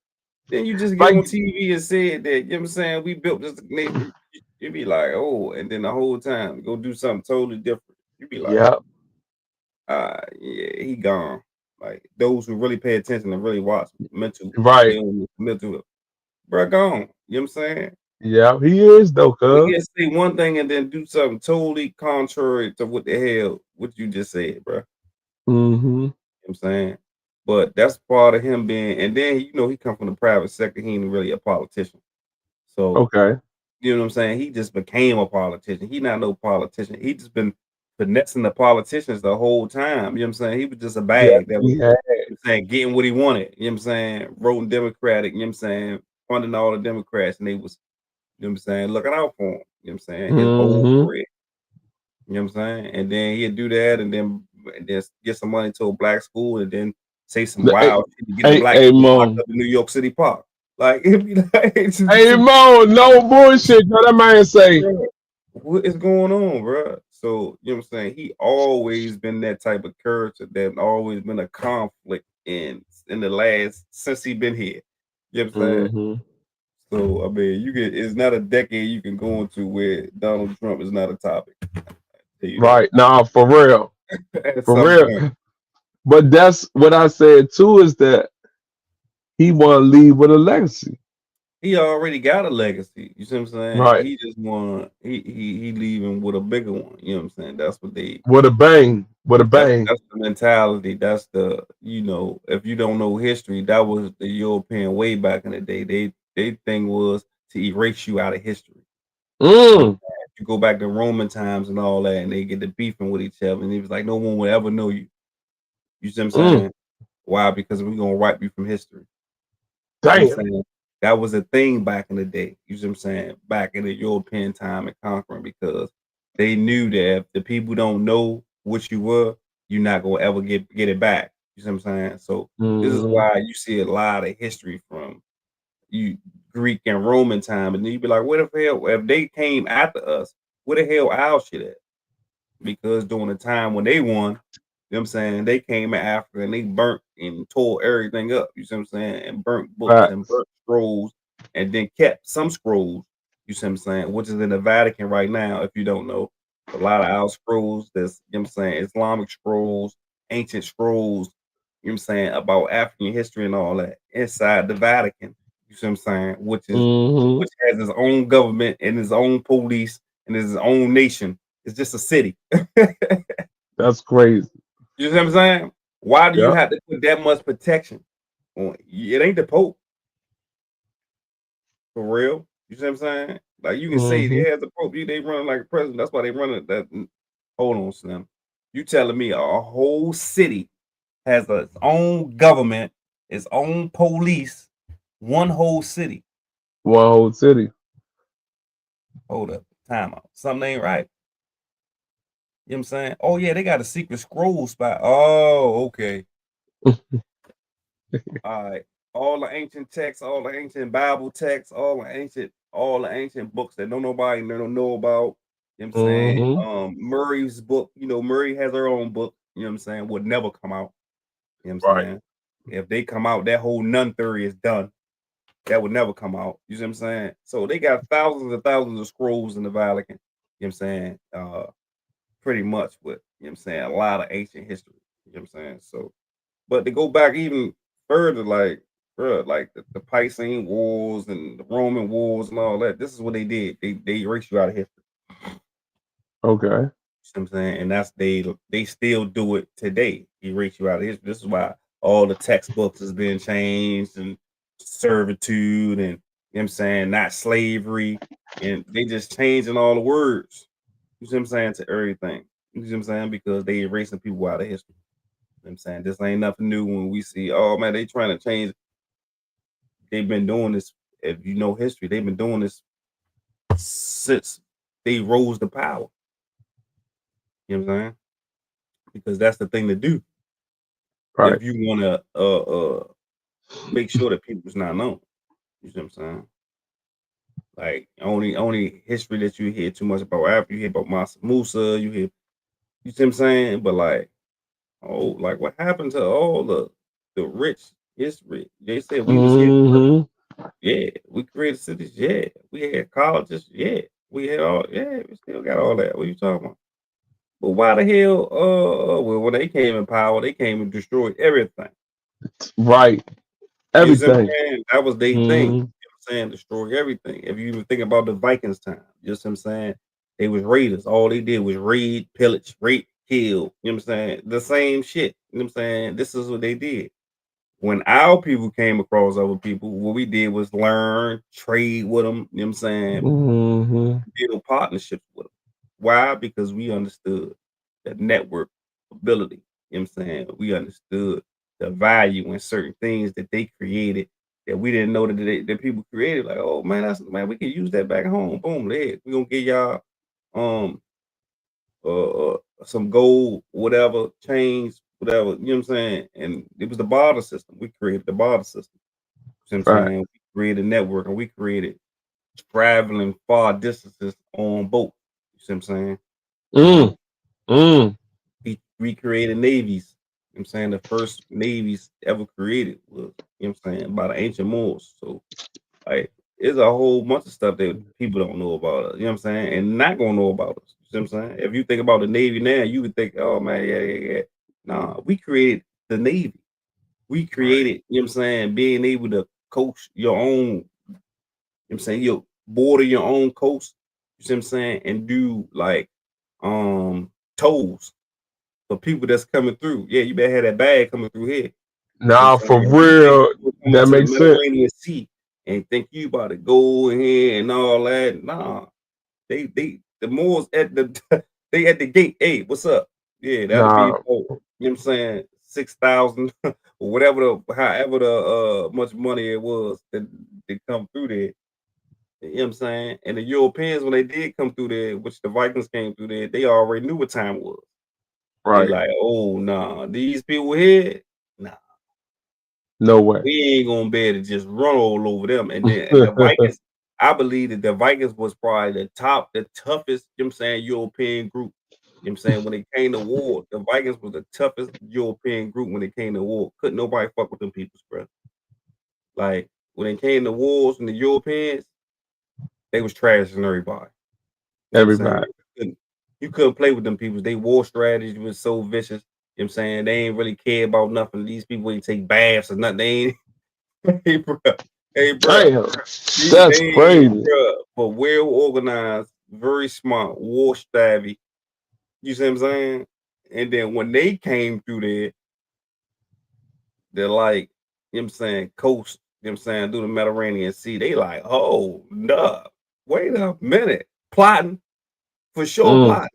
Then you just get Like, on TV and said that, you know what I'm saying? We built this nation. You'd be like, oh, and then the whole time go do something totally different. You'd be like, yeah. yeah, he gone. Like those who really pay attention and really watch mental Right. illness, mental, bro, gone. You know what I'm saying? Yeah, he is though, But cuz. he'll say one thing and then do something totally contrary to what the hell what you just said, bro. You know what I'm saying? But that's part of him being, and then you know he come from the private sector. He ain't really a politician, so Okay. you know what I'm saying. He just became a politician. He not no politician. He just been finessing the politicians the whole time. You know what I'm saying. He was just a Yeah, bag that was, he had. you know what I'm saying, getting what he wanted. You know what I'm saying, voting Democratic. You know what I'm saying, funding all the Democrats, and they was, you know what I'm saying, looking out for him. You know what I'm saying, his whole career. You know what I'm saying? And then he'd do that and then get some money to a black school and then say some Hey, wild shit to get the black hey, people locked Mo. up in New York City Park. Like, it'd be like, Hey, Mo, no bullshit. Girl, that man say, bro, what is going on, bro? So, you know what I'm saying? He always been that type of character that always been a conflict in the last, since he been here. You know what I'm saying? So, I mean, it's not a decade you can go into where Donald Trump is not a topic. Tell you that. right. Nah, for real. At For some real. point. But that's what I said too, is that he want to leave with a legacy. He already got a legacy. You see what I'm saying? Right. He just want he leaving with a bigger one. You know what I'm saying? That's what they With a bang. With a bang. that's the mentality. That's the, you know, if you don't know history, that was the European way back in the day. They thing was to erase you out of history. You go back to Roman times and all that, and they get to beefing with each other, and it was like no one would ever know you. You see what I'm saying? Why? Because we're gonna wipe you from history. You know what I'm Damn. saying? That was a thing back in the day. You see what I'm saying? Back in the European time and conquering, because they knew that if the people don't know what you were, you're not gonna ever get it back. You see what I'm saying? So this is why you see a lot of history from you Greek and Roman time, and then you be like, what the hell if they came after us? Where the hell our shit at? Because during the time when they won, you know what I'm saying, they came in Africa and they burnt and tore everything up, you see what I'm saying, and burnt books and Facts. burnt scrolls and then kept some scrolls, you see what I'm saying, which is in the Vatican right now, if you don't know. A lot of our scrolls, that's, you know what I'm saying, Islamic scrolls ancient scrolls, you know what I'm saying, about African history and all that inside the Vatican. You see what I'm saying? Which has its own government and its own police and its own nation. It's just a city. That's crazy. You see what I'm saying? Why do you Yeah. have to put that much protection on? It ain't the Pope. For real. You see what I'm saying? Like you can say, yeah, the Pope, they running like a president. That's why they running that. Hold on, Slim. You telling me a whole city has its own government, its own police, one whole city. One whole city. Hold up. Time out. Something ain't right. You know what I'm saying? Oh, yeah, they got a secret scroll spot. Oh, okay. All right. All the ancient texts, all the ancient Bible texts, all the ancient books that nobody don't know about. You know what I'm saying? Murray's book, Murray has her own book, you know what I'm saying, would never come out. You know what I'm saying? If they come out, that whole nun theory is done. That would never come out. You see what I'm saying? So they got thousands and thousands of scrolls in the Vatican. You know what I'm saying? Pretty much with, you know what I'm saying, a lot of ancient history. You know what I'm saying? So, but to go back even further, like, bro, like the Piscean Wars and the Roman Wars and all that, this is what they did. They erased you out of history. Okay. You know what I'm saying? And that's they still do it today. Erase you out of history. This is why all the textbooks has been changed and servitude and, you know what I'm saying, not slavery. And they just changing all the words. You see what I'm saying, to everything. You see what I'm saying? Because they erasing people out of history. You know what I'm saying? This ain't nothing new when we see, oh man, they trying to change. They've been doing this, if you know history, they've been doing this since they rose to power. You know what I'm saying? Because that's the thing to do. Right. If you want to make sure that people's not known. You see what I'm saying? Like only history that you hear too much about Africa, you hear about Mansa Musa, you see what I'm saying? But like, oh, like what happened to all the rich history? They said we was here. Yeah, we created cities. Yeah, we had colleges. Yeah, we had all. Yeah, we still got all that. What are you talking about? But why the hell? Well, when they came in power, they came and destroyed everything. Right. You see what I'm Everything. saying? That was their thing. You know what I'm saying? Destroy everything. If you even think about the Vikings time, you know what I'm saying? They was raiders. All they did was raid, pillage, rape, kill. You know what I'm saying? The same shit. You know what I'm saying? This is what they did. When our people came across other people, what we did was learn, trade with them, you know what I'm saying? Build partnerships with them. Why? Because we understood the network ability, you know what I'm saying? We understood the value in certain things that they created that we didn't know that people created. Like, oh man, we can use that back home. Boom, there. We're gonna give y'all some gold, whatever, chains, whatever, you know what I'm saying? And it was the barter system. We created the barter system. You know what I'm saying? We created a network and we created traveling far distances on boat. You see what I'm saying? We created navies. You know what I'm saying? The first navies ever created was, you know what I'm saying, by the ancient Moors. So like there's a whole bunch of stuff that people don't know about us, you know what I'm saying? And not gonna know about us. You know what I'm saying? If you think about the Navy now, you would think, oh man, yeah. Nah, we created the Navy. We created, you know what I'm saying, being able to coast your own, you know what I'm saying, your border your own coast, you see what I'm saying, and do like tolls for people that's coming through. Yeah, you better have that bag coming through here. Nah, for You think real. you're coming That to the makes sense. Mediterranean Sea and think you about to go in here and all that. Nah, the Moors at the they at the gate. Hey, what's up? Yeah, that'll be Nah, for, you know what I'm saying, 6,000 or whatever however the much money it was that they come through there. You know what I'm saying? And the Europeans, when they did come through there, which the Vikings came through there, they already knew what time it was. They right. like, oh nah, these people here, nah, No way. we ain't gonna be able to just run all over them. And then the Vikings, I believe that the Vikings was probably the toughest, you know what I'm saying, European group. You know what I'm saying? When it came to war, the Vikings was the toughest European group when it came to war. Couldn't nobody fuck with them people, bro. Like when it came to wars and the Europeans, they was trashing everybody. You know what I'm saying? Everybody. You couldn't play with them people. They war strategy was so vicious. You know what I'm saying? They ain't really care about nothing. These people ain't take baths or nothing. They ain't, hey, bro. Hey, bro. Damn, that's crazy. Bro, but well organized, very smart, war savvy. You see what I'm saying? And then when they came through there, they're like, you know what I'm saying, coast, you know what I'm saying, through the Mediterranean Sea. They like, oh, no, wait a minute. Plotting, for sure, plotting.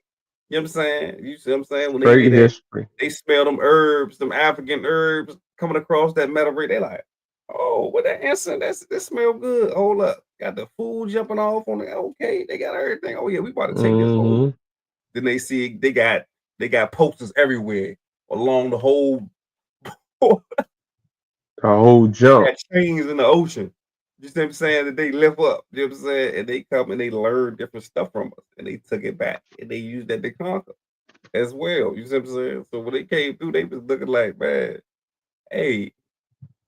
You know what I'm saying? You see what I'm saying? When they Great hear that, history. they smell them herbs, them African herbs coming across that Mediterranean. They like, oh, what that incense? That smell good. Hold up. Got the food jumping off on it. Okay, they got everything. Oh, yeah, we about to take this over. Then they see they got posters everywhere along the whole jump. got chains in the ocean. You see what I'm saying? That they lift up. You know what I'm saying? And they come and they learn different stuff from us. And they took it back. And they used that to conquer as well. You see what I'm saying? So when they came through, they was looking like, man, hey,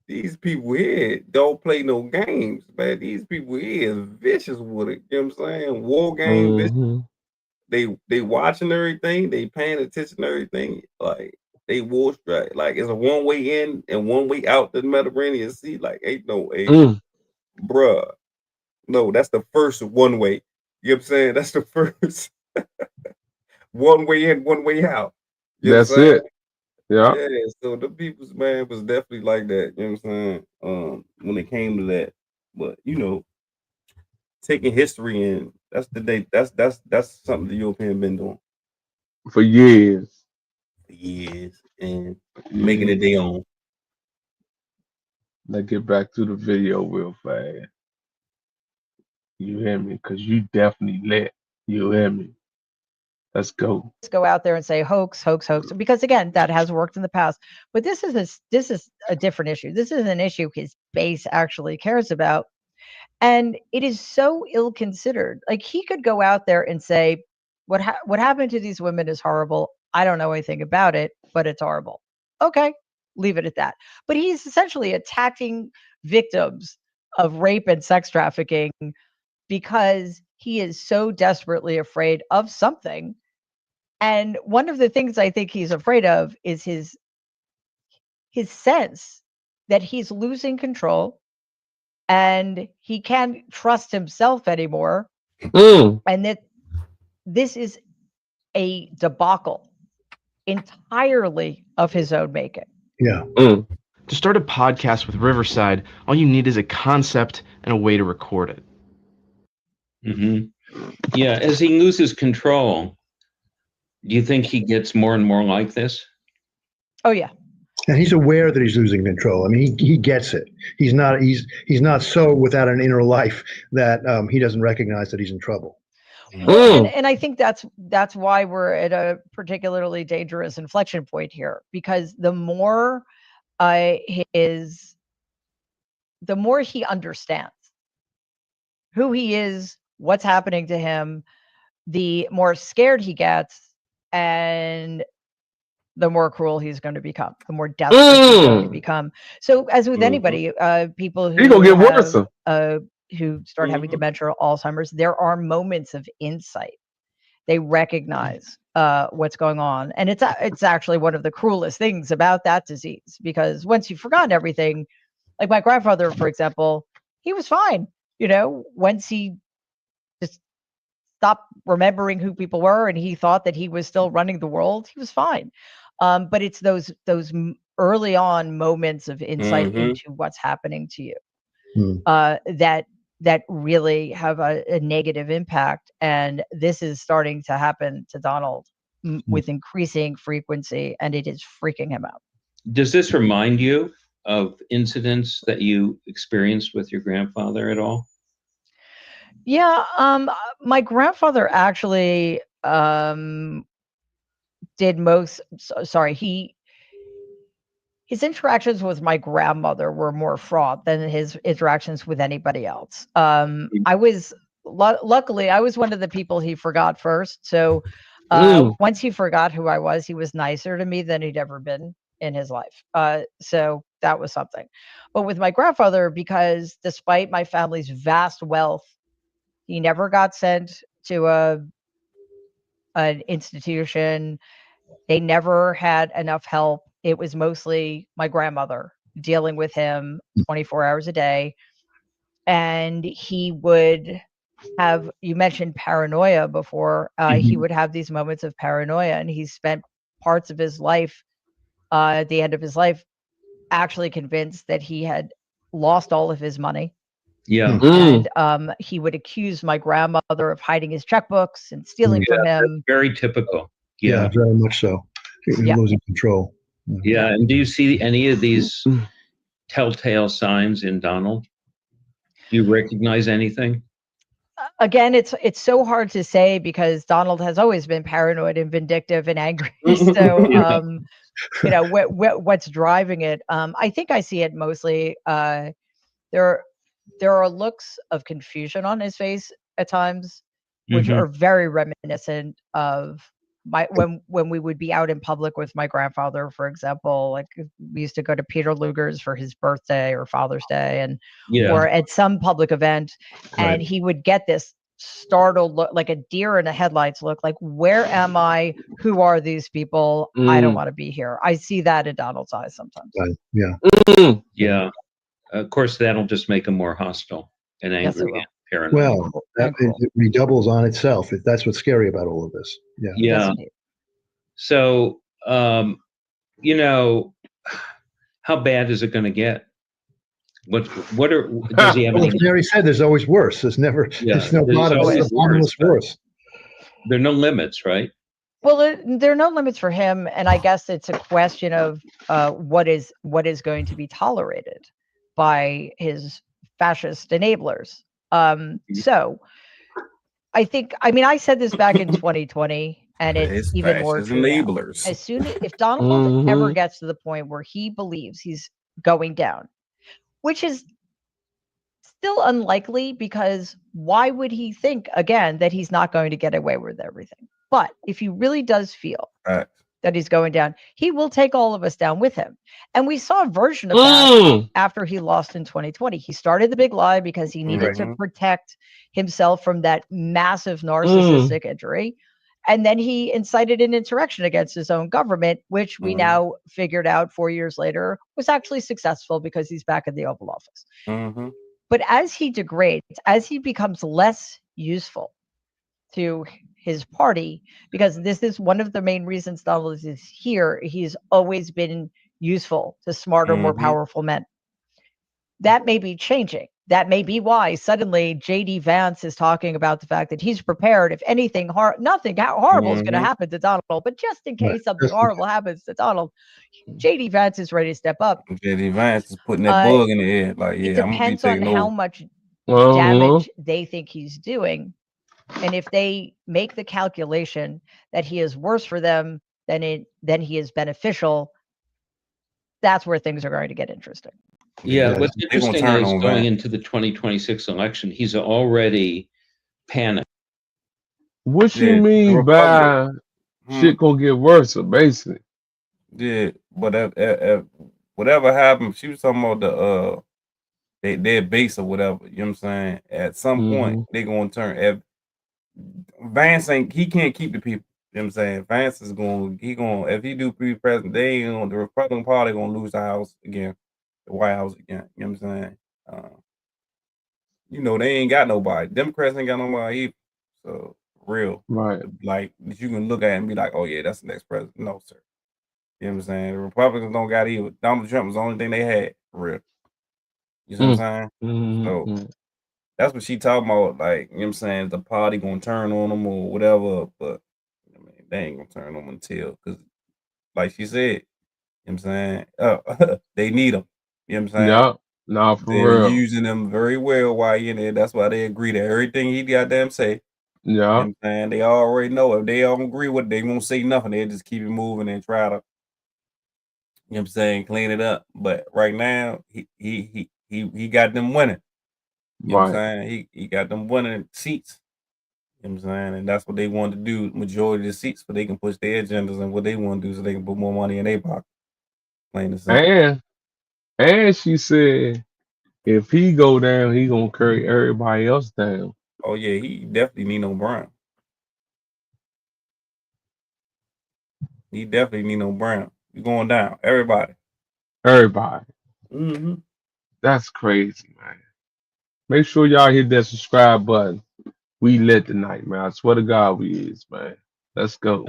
these people here don't play no games, man. These people here is vicious with it. You know what I'm saying? War game, vicious. They watching everything, they paying attention to everything. Like they war strike. Like it's a one way in and one way out the Mediterranean Sea. Like ain't no bruh. No, that's the first one way. You know what I'm saying? That's the first one way in, one way out. You know That's what I'm saying? it. Yeah. Yeah, so the people's man was definitely like that, you know what I'm saying? When it came to that. But you know, taking history in, that's the day that's something the European been doing For years. And making it their own. Let's get back to the video real fast. You hear me? Because you definitely lit. You hear me? Let's go. Go out there and say hoax, hoax, hoax, because again, that has worked in the past. But this is a different issue. This is an issue his base actually cares about, and it is so ill considered. Like he could go out there and say, what happened to these women is horrible. I don't know anything about it, but it's horrible. Okay, leave it at that. But he's essentially attacking victims of rape and sex trafficking because he is so desperately afraid of something. And one of the things I think he's afraid of is his sense that he's losing control and he can't trust himself anymore. And that this is a debacle entirely of his own making. Yeah. To start a podcast with Riverside, all you need is a concept and a way to record it. Yeah, as he loses control, do you think he gets more and more like this? Oh yeah. And he's aware that he's losing control. I mean, he gets it. He's not so without an inner life that he doesn't recognize that he's in trouble. Well, and I think that's why we're at a particularly dangerous inflection point here, because the more he understands who he is, what's happening to him, the more scared he gets, and the more cruel he's going to become, the more desperate he's going to become. So, as with anybody, people who gonna get worse. Who start having dementia or Alzheimer's, there are moments of insight. They recognize what's going on, and it's actually one of the cruelest things about that disease, because once you've forgotten everything, like my grandfather, for example, he was fine. You know, once he just stopped remembering who people were and he thought that he was still running the world, he was fine. But it's those early on moments of insight into what's happening to you that really have a negative impact. And this is starting to happen to Donald with increasing frequency, and it is freaking him out. Does this remind you of incidents that you experienced with your grandfather at all? Yeah, my grandfather actually did most. Sorry, his interactions with my grandmother were more fraught than his interactions with anybody else. I was luckily I was one of the people he forgot first. So once he forgot who I was, he was nicer to me than he'd ever been in his life. So that was something. But with my grandfather, because despite my family's vast wealth, he never got sent to an institution. They never had enough help. It was mostly my grandmother dealing with him 24 hours a day. And he would have, you mentioned paranoia before, he would have these moments of paranoia, and he spent parts of his life, at the end of his life, actually convinced that he had lost all of his money. Yeah. And he would accuse my grandmother of hiding his checkbooks and stealing from him. Very typical. Yeah, very much so. He was losing control. Yeah. And do you see any of these telltale signs in Donald? Do you recognize anything? Again, it's so hard to say because Donald has always been paranoid and vindictive and angry. So, you know, what's driving it? I think I see it mostly. There are looks of confusion on his face at times, which are very reminiscent of when we would be out in public with my grandfather, for example. Like we used to go to Peter Luger's for his birthday or Father's Day, and or at some public event, and he would get this startled look, like a deer in the headlights look, like, where am I? Who are these people? I don't want to be here. I see that in Donald's eyes sometimes. Yeah. Of course, that'll just make him more hostile and angry and paranoid. Well, it redoubles on itself. That's what's scary about all of this. Yeah. Yeah. So, you know, how bad is it going to get? Does he have any? As Mary said, there's always worse. There's never, there's no bottomless worse. There are no limits, right? Well, there are no limits for him, and I guess it's a question of what is going to be tolerated by his fascist enablers. So I think, I mean, I said this back in 2020, and it's even more true enablers. Now. As soon as, if Donald ever gets to the point where he believes he's going down, which is still unlikely, because why would he think again that he's not going to get away with everything? But if he really does feel that he's going down, he will take all of us down with him. And we saw a version of that after he lost in 2020. He started the big lie because he needed to protect himself from that massive narcissistic injury. And then he incited an insurrection against his own government, which we now figured out 4 years later was actually successful because he's back in the Oval Office. But as he degrades, as he becomes less useful to his party, because this is one of the main reasons Donald is here, he's always been useful to smarter, more powerful men. That may be changing. That may be why suddenly J.D. Vance is talking about the fact that he's prepared if anything nothing horrible is going to happen to Donald, but just in case something horrible happens to Donald, J.D. Vance is ready to step up. J.D. Vance is putting that bug in the air. Like, yeah, it depends on how much damage they think he's doing. And if they make the calculation that he is worse for them than he is beneficial, that's where things are going to get interesting. Yeah, what's interesting is going into the 2026 election, he's already panicked. What you mean by shit gonna get worse, basically? Yeah, but if whatever happened, she was talking about their base or whatever. You know what I'm saying? At some point, they gonna turn. If Vance he can't keep the people. You know what I'm saying? Vance is if he do pre-president, the Republican Party gonna lose the House again. The White House again. You know what I'm saying? You know, they ain't got nobody. Democrats ain't got nobody either. So real. Right. Like that you can look at and be like, oh yeah, that's the next president. No, sir. You know what I'm saying? The Republicans don't got either. Donald Trump was the only thing they had for real. You know what I'm saying? So that's what she talking about. Like, you know what I'm saying? The party gonna turn on them or whatever, but I mean, they ain't gonna turn on them until, because like she said, you know what I'm saying? They need them. You know what I'm saying? Yeah. No, for They're real. using them very well while you in there. That's why they agree to everything he goddamn say. Yeah. You know what I'm saying? They already know if they don't agree with it, they won't say nothing. They'll just keep it moving and try to, you know what I'm saying, clean it up. But right now, he got them winning. You know what I'm saying? He got them winning seats. You know what I'm saying? And that's what they want to do, majority of the seats, so they can push their agendas and what they want to do so they can put more money in their pocket. Plain and simple. And she said if he go down, he gonna carry everybody else down. Oh yeah, he definitely need no Brown. He definitely Nino Brown. You're going down. Everybody. Everybody. Mm-hmm. That's crazy, man. Make sure y'all hit that subscribe button. We lit tonight, man. I swear to God we is, man. Let's go.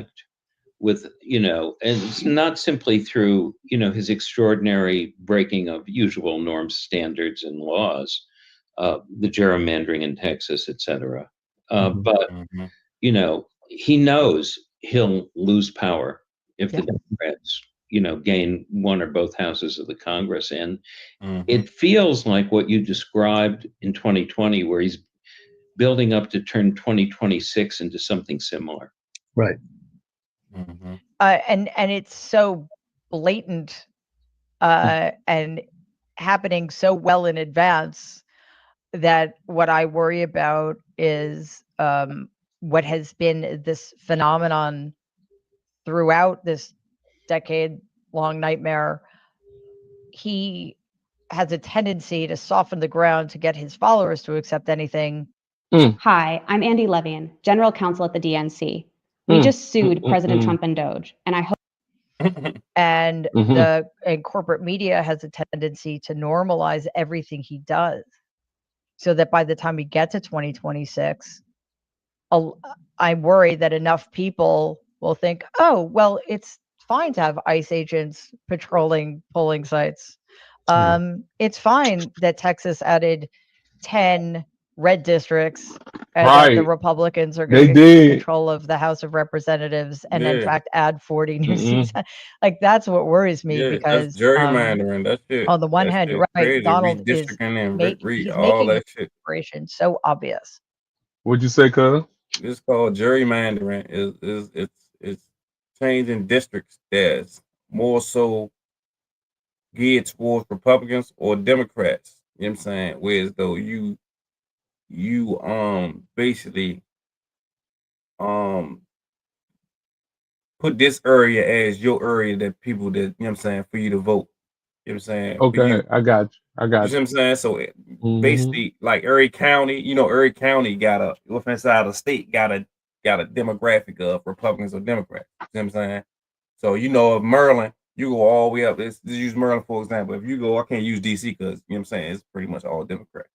With, and it's not simply through, his extraordinary breaking of usual norms, standards, and laws, the gerrymandering in Texas, etc. Mhm. But, Mm-hmm. he knows he'll lose power if the Yeah. Democrats, gain one or both houses of the Congress. And Mm-hmm. it feels like what you described in 2020, where he's building up to turn 2026 into something similar. Right. Mm-hmm. And it's so blatant and happening so well in advance that what I worry about is what has been this phenomenon throughout this decade-long nightmare. He has a tendency to soften the ground to get his followers to accept anything. Hi, I'm Andy Levian, General Counsel at the DNC. We just sued President Trump and Doge, and I hope. And and corporate media has a tendency to normalize everything he does, so that by the time we get to 2026, I'm worried that enough people will think, oh, well, it's fine to have ICE agents patrolling polling sites. It's fine that Texas added 10 red districts and that the Right. Republicans are They going to keep did. control of the House of Representatives and in Yeah. fact add 40 new seats. Like, that's what worries me, Yeah, that's because gerrymandering. That shit. on the one That hand, shit you're right, crazy. Donald is Redistricting and he's all making the that shit. operation so obvious. What'd you say, cuz? It's called gerrymandering. It's changing districts that's more so geared towards Republicans or Democrats. You know what I'm saying? Whereas though you basically put this area as your area that people that, you know what I'm saying, for you to vote. You know what I'm saying? For you. Okay, I got you. I You got see what I'm saying? So Mhm. basically, like Erie County, Erie County got a within side of the state got a demographic of Republicans or Democrats. You see what I'm saying? So if Maryland, you go all the way up. Let's use Maryland for example. If you go, I can't use DC because you know what I'm saying, it's pretty much all Democrat.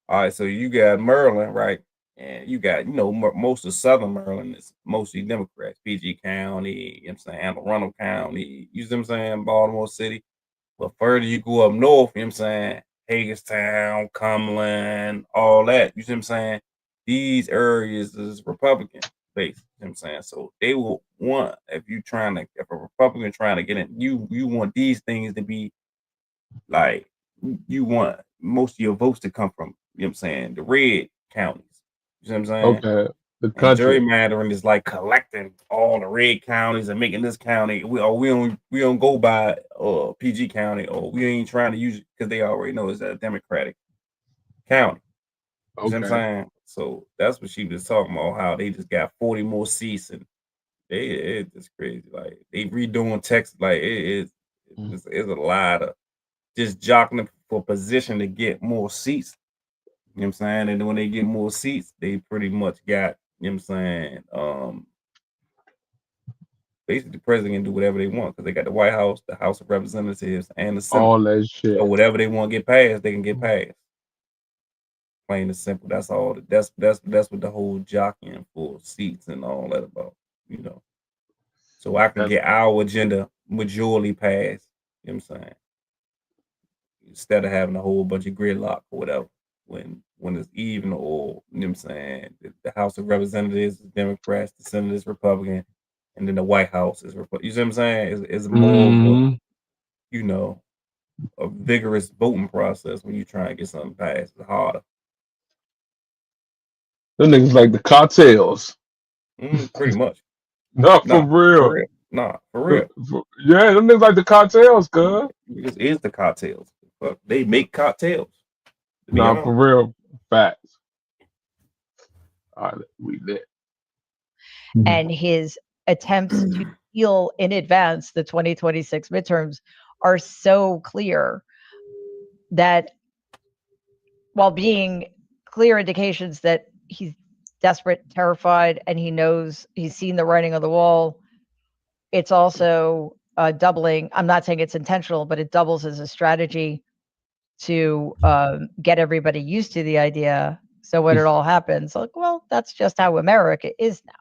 All right, so you got Maryland, right? And you got, most of Southern Maryland is mostly Democrats. PG County, you know what I'm saying, Anne Arundel County, you see what I'm saying, Baltimore City. But further you go up north, you know what I'm saying, Hagerstown, Cumberland, all that, you see what I'm saying? These areas is Republican based, you know what I'm saying? So they will want, if a Republican trying to get in, you want these things to be like, you want most of your votes to come from, you know what I'm saying, the red counties. You see what I'm saying? Okay. The And country. gerrymandering is like collecting all the red counties and making this county. We don't go by PG County, or we ain't trying to use it because they already know it's a Democratic county. You see what I'm Okay. saying? So that's what she was talking about, how they just got 40 more seats, and it's just crazy. Like, they redoing Texas, like it's a lot of just jockeying for position to get more seats. You know what I'm saying? And then when they get more seats, they pretty much got, you know what I'm saying, basically the president can do whatever they want because they got the White House, the House of Representatives, and the Senate. All that shit. So whatever they want to get passed, they can get passed. Plain and simple. That's all. That's what the whole jockeying for seats and all that about. So I can get our agenda majority passed. You know what I'm saying? Instead of having a whole bunch of gridlock or whatever. When it's even, or you know what I'm saying, the House of Representatives is Democrats, the Senate is Republican, and then the White House is Republican. You see what I'm saying? It's more of a vigorous voting process when you try and get something passed. It's harder. Them niggas like the cartels. Pretty much. No, for real. Nah, for real. Yeah, them niggas like the cartels, cuz. This is the cartels. But they make cocktails. Nah, for real. Facts. All right, we lit. And his attempts to steal in advance the 2026 midterms are so clear that, while being clear indications that he's desperate, terrified, and he knows he's seen the writing on the wall, it's also doubling. I'm not saying it's intentional, but it doubles as a strategy to get everybody used to the idea. So when it all happens, like, well, that's just how America is now.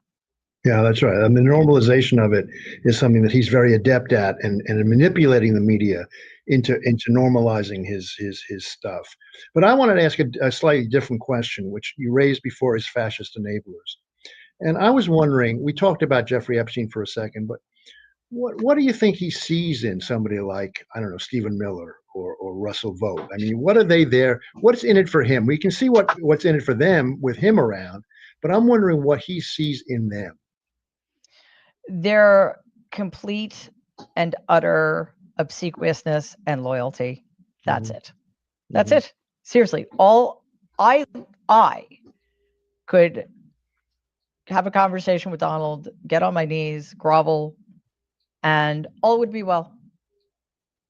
Yeah, that's right. I mean, the normalization of it is something that he's very adept at, and manipulating the media into normalizing his stuff. But I wanted to ask a slightly different question, which you raised before, is fascist enablers. And I was wondering, we talked about Jeffrey Epstein for a second, but what do you think he sees in somebody like, I don't know, Stephen Miller or Russell Vogt? I mean, what are they there? What's in it for him? We can see what's in it for them with him around, but I'm wondering what he sees in them. Their complete and utter obsequiousness and loyalty. That's it. That's it. Seriously, all I could have a conversation with Donald, get on my knees, grovel, and all would be well.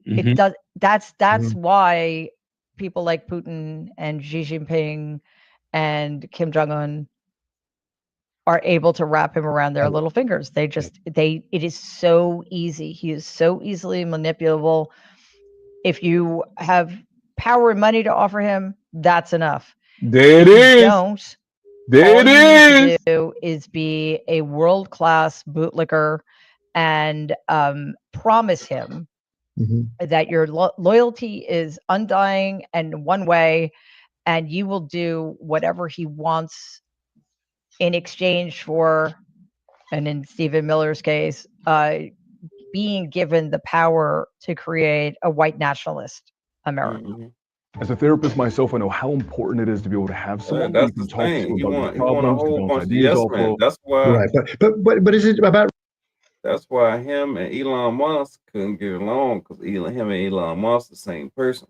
It does. That's why people like Putin and Xi Jinping and Kim Jong-un are able to wrap him around their little fingers. It is so easy. He is so easily manipulable. If you have power and money to offer him, that's enough. There if it you is. don't, There all it you need is. to do is be a world-class bootlicker and promise him that your loyalty is undying and one way, and you will do whatever he wants in exchange for, and in Stephen Miller's case, being given the power to create a white nationalist America. As a therapist myself, I know how important it is to be able to have someone where you can talk to He about your want a problems, to whole bounce bunch of ideas yes off men. of. That's why. Right, but is it about? That's why him and Elon Musk couldn't get along, because him and Elon Musk the same person.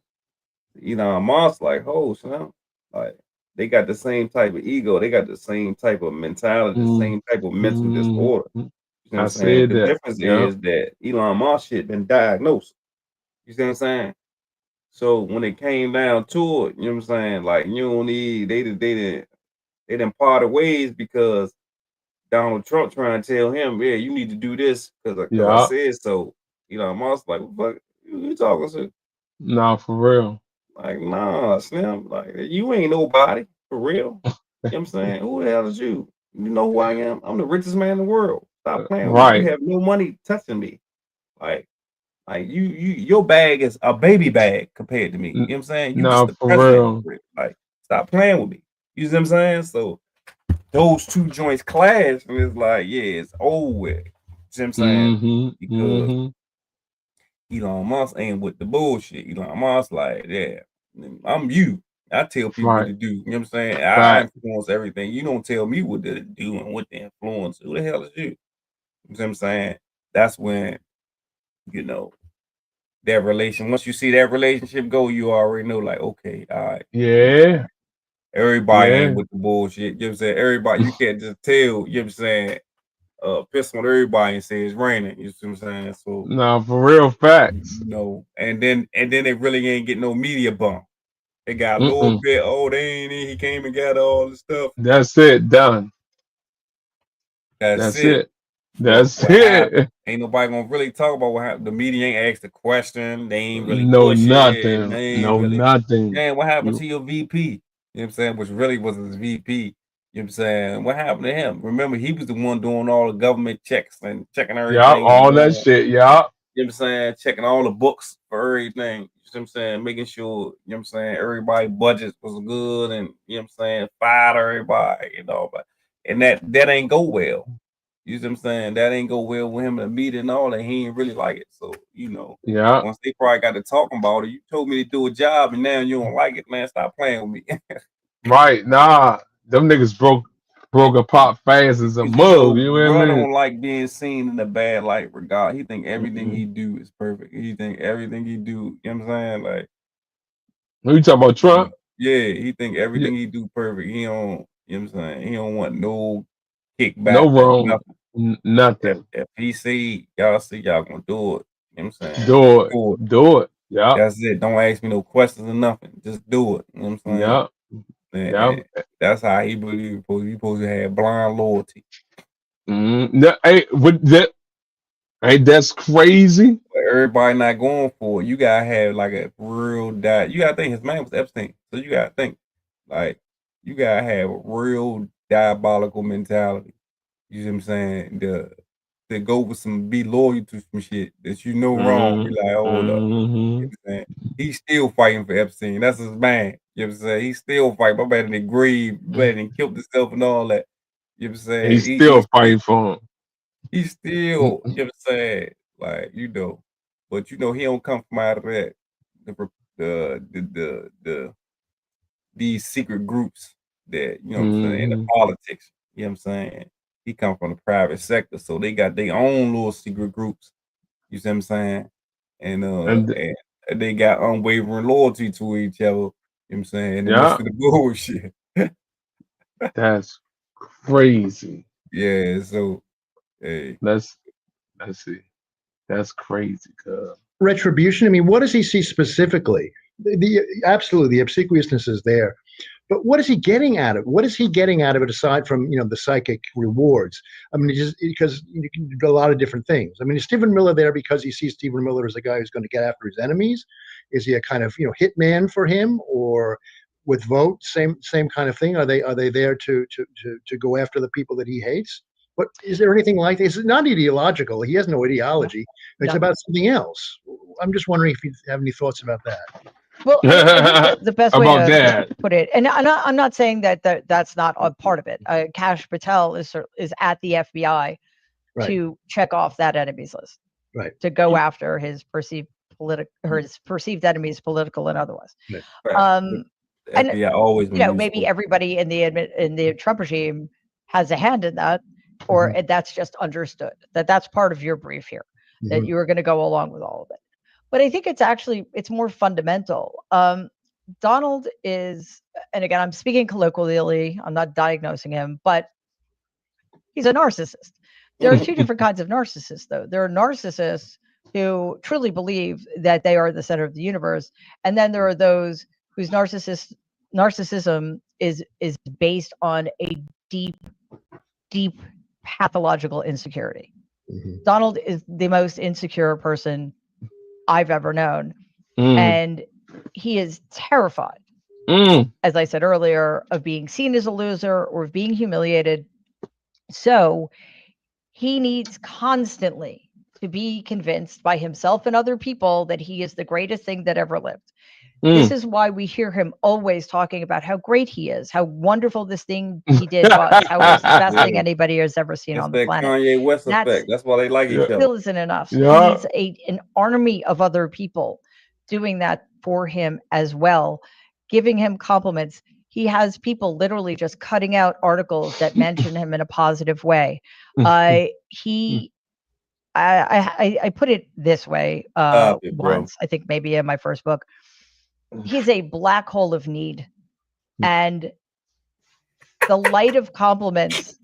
Elon Musk like, oh, son, like they got the same type of ego, they got the same type of mentality, the same type of mental disorder. You know what I'm saying? said The that. difference is that Elon Musk shit been diagnosed. You see what I'm saying? So when it came down to it, you know what I'm saying? Like, you don't need they didn't parted ways because Donald Trump trying to tell him, yeah, you need to do this because I said so. Elon Musk like, what the fuck you talking to? Nah, for real. Like, nah, Slim, like you ain't nobody for real. You know what I'm saying? Who the hell is you? You know who I am? I'm the richest man in the world. Stop playing with me. You have no money touching me. Like your bag is a baby bag compared to me. You know what I'm saying? You Nah, just the for president. real. Like, stop playing with me. You see what I'm saying? So those two joints clash, and it's like, yeah, it's over with. You see what I'm saying? Because Elon Musk ain't with the bullshit. Elon Musk like, yeah, I'm you. I tell people what to do. You know what I'm saying? I influence everything. You don't tell me what to do and what to influence. Who the hell is you? You know what I'm saying? That's when, you know, that relation. Once you see that relationship go, you already know, like, okay, all right. Yeah. Everybody ain't with the bullshit. You know what I'm saying? Everybody, you can't just tell, you know what I'm saying, piss on everybody and say it's raining. You see what I'm saying? So nah, for real facts. You know, and then they really ain't get no media bump. They got a little bit, oh, they ain't in, he came and got all the stuff. That's it, done. That's it. But That's it. Ain't nobody gonna really talk about what happened. The media ain't asked the question. They ain't really No push nothing. it. They ain't No really, nothing. man, what happened to your VP? You know what I'm saying? Which really was his VP. You know what I'm saying? What happened to him? Remember, he was the one doing all the government checks and checking everything. Yeah, all that shit, yeah. You know what I'm saying? Checking all the books for everything. You know what I'm saying? Making sure, you know what I'm saying, everybody budgets was good and, you know what I'm saying, fired everybody, you know, but and that ain't go well. You see what I'm saying? That ain't go well with him in the meeting and all that. He ain't really like it. So, you know, once they probably got to talking about it, you told me to do a job and now you don't like it, man. Stop playing with me. Right, nah. Them niggas broke apart fast as a mug. You know what I bro mean? don't like being seen in a bad light regard. He think everything he do is perfect. He think everything he do, you know what I'm saying? Like, who you talking about, Trump? Yeah, he think everything he do perfect. He don't, you know what I'm saying? He don't want no kickback. No wrong. Nothing. If he see y'all gonna do it. You know what I'm saying? Do it. Yeah. That's it. Don't ask me no questions or nothing. Just do it. You know what I'm saying? Yeah. That's how he believe he supposed to have blind loyalty. No, hey, with that, Ain't that's crazy? But everybody not going for it. You gotta have like a real You gotta think his man was Epstein, so you gotta think like you gotta have a real diabolical mentality. You see what I'm saying? To go with be loyal to some shit that you know wrong. Be like, hold up. You know what I'm saying? He's still fighting for Epstein. That's his man. You know what I'm saying? He's still fighting. My man in the grave, man, and killed himself and all that. You know what I'm saying? He's still fighting for him. He's still, you know what I'm saying? Like, but he don't come from out of that these secret groups that, you know what I'm saying, in the politics. You know what I'm saying? He come from the private sector, so they got their own little secret groups. You see what I'm saying? And they got unwavering loyalty to each other. You know what I'm saying? In the midst of the bullshit. That's crazy. Yeah, so hey. Let's see. That's crazy, cuz. Retribution. I mean, what does he see specifically? Absolutely, the obsequiousness is there. But what is he getting out of it? What is he getting out of it aside from, the psychic rewards? I mean, just because you can do a lot of different things. I mean, is Stephen Miller there because he sees Stephen Miller as a guy who's going to get after his enemies? Is he a kind of, hitman for him, or with vote, same kind of thing? Are they there to go after the people that he hates? But is there anything like this? It's not ideological. He has no ideology. It's about something else. I'm just wondering if you have any thoughts about that. Well, I think the best way to put it, and I'm not saying that's not a part of it. Kash Patel is at the FBI to check off that enemies list, to go after his perceived enemies, political and otherwise. And FBI always maybe everybody in the Trump regime has a hand in that, or that's just understood that that's part of your brief here, that you are going to go along with all of it. But I think it's more fundamental. Donald is, and again, I'm speaking colloquially, I'm not diagnosing him, but he's a narcissist. There are two different kinds of narcissists, though. There are narcissists who truly believe that they are the center of the universe. And then there are those whose narcissism is based on a deep pathological insecurity. Donald is the most insecure person I've ever known. And he is terrified, as I said earlier, of being seen as a loser or of being humiliated. So he needs constantly to be convinced by himself and other people that he is the greatest thing that ever lived. This is why we hear him always talking about how great he is, how wonderful this thing he did was, how it was the best thing anybody has ever seen on the planet. Kanye West effect. That's why they like each other. Still isn't enough. He needs an army of other people doing that for him as well, giving him compliments. He has people literally just cutting out articles that mention him in a positive way. I put it this way once, I think maybe in my first book. He's a black hole of need, and the light of compliments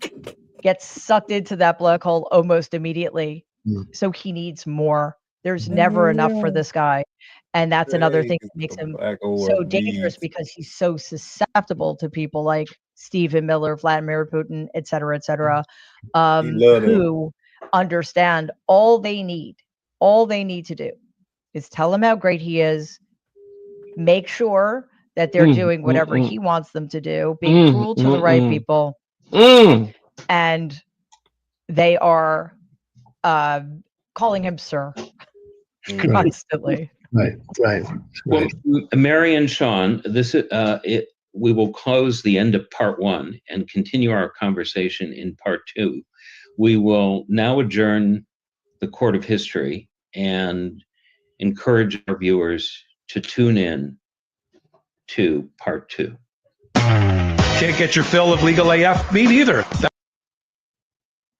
gets sucked into that black hole almost immediately. So he needs more. There's never enough for this guy. And that's another thing that makes him so dangerous, because he's so susceptible to people like Stephen Miller, Vladimir Putin, et cetera, who understand all they need to do is tell him how great he is, make sure that they're doing whatever he wants them to do, being cruel to the right people, and they are calling him sir constantly. Right. Well, Mary and Sean, we will close the end of part 1 and continue our conversation in part 2. We will now adjourn the Court of History and encourage our viewers to tune in to part 2. Can't get your fill of Legal AF? Me neither.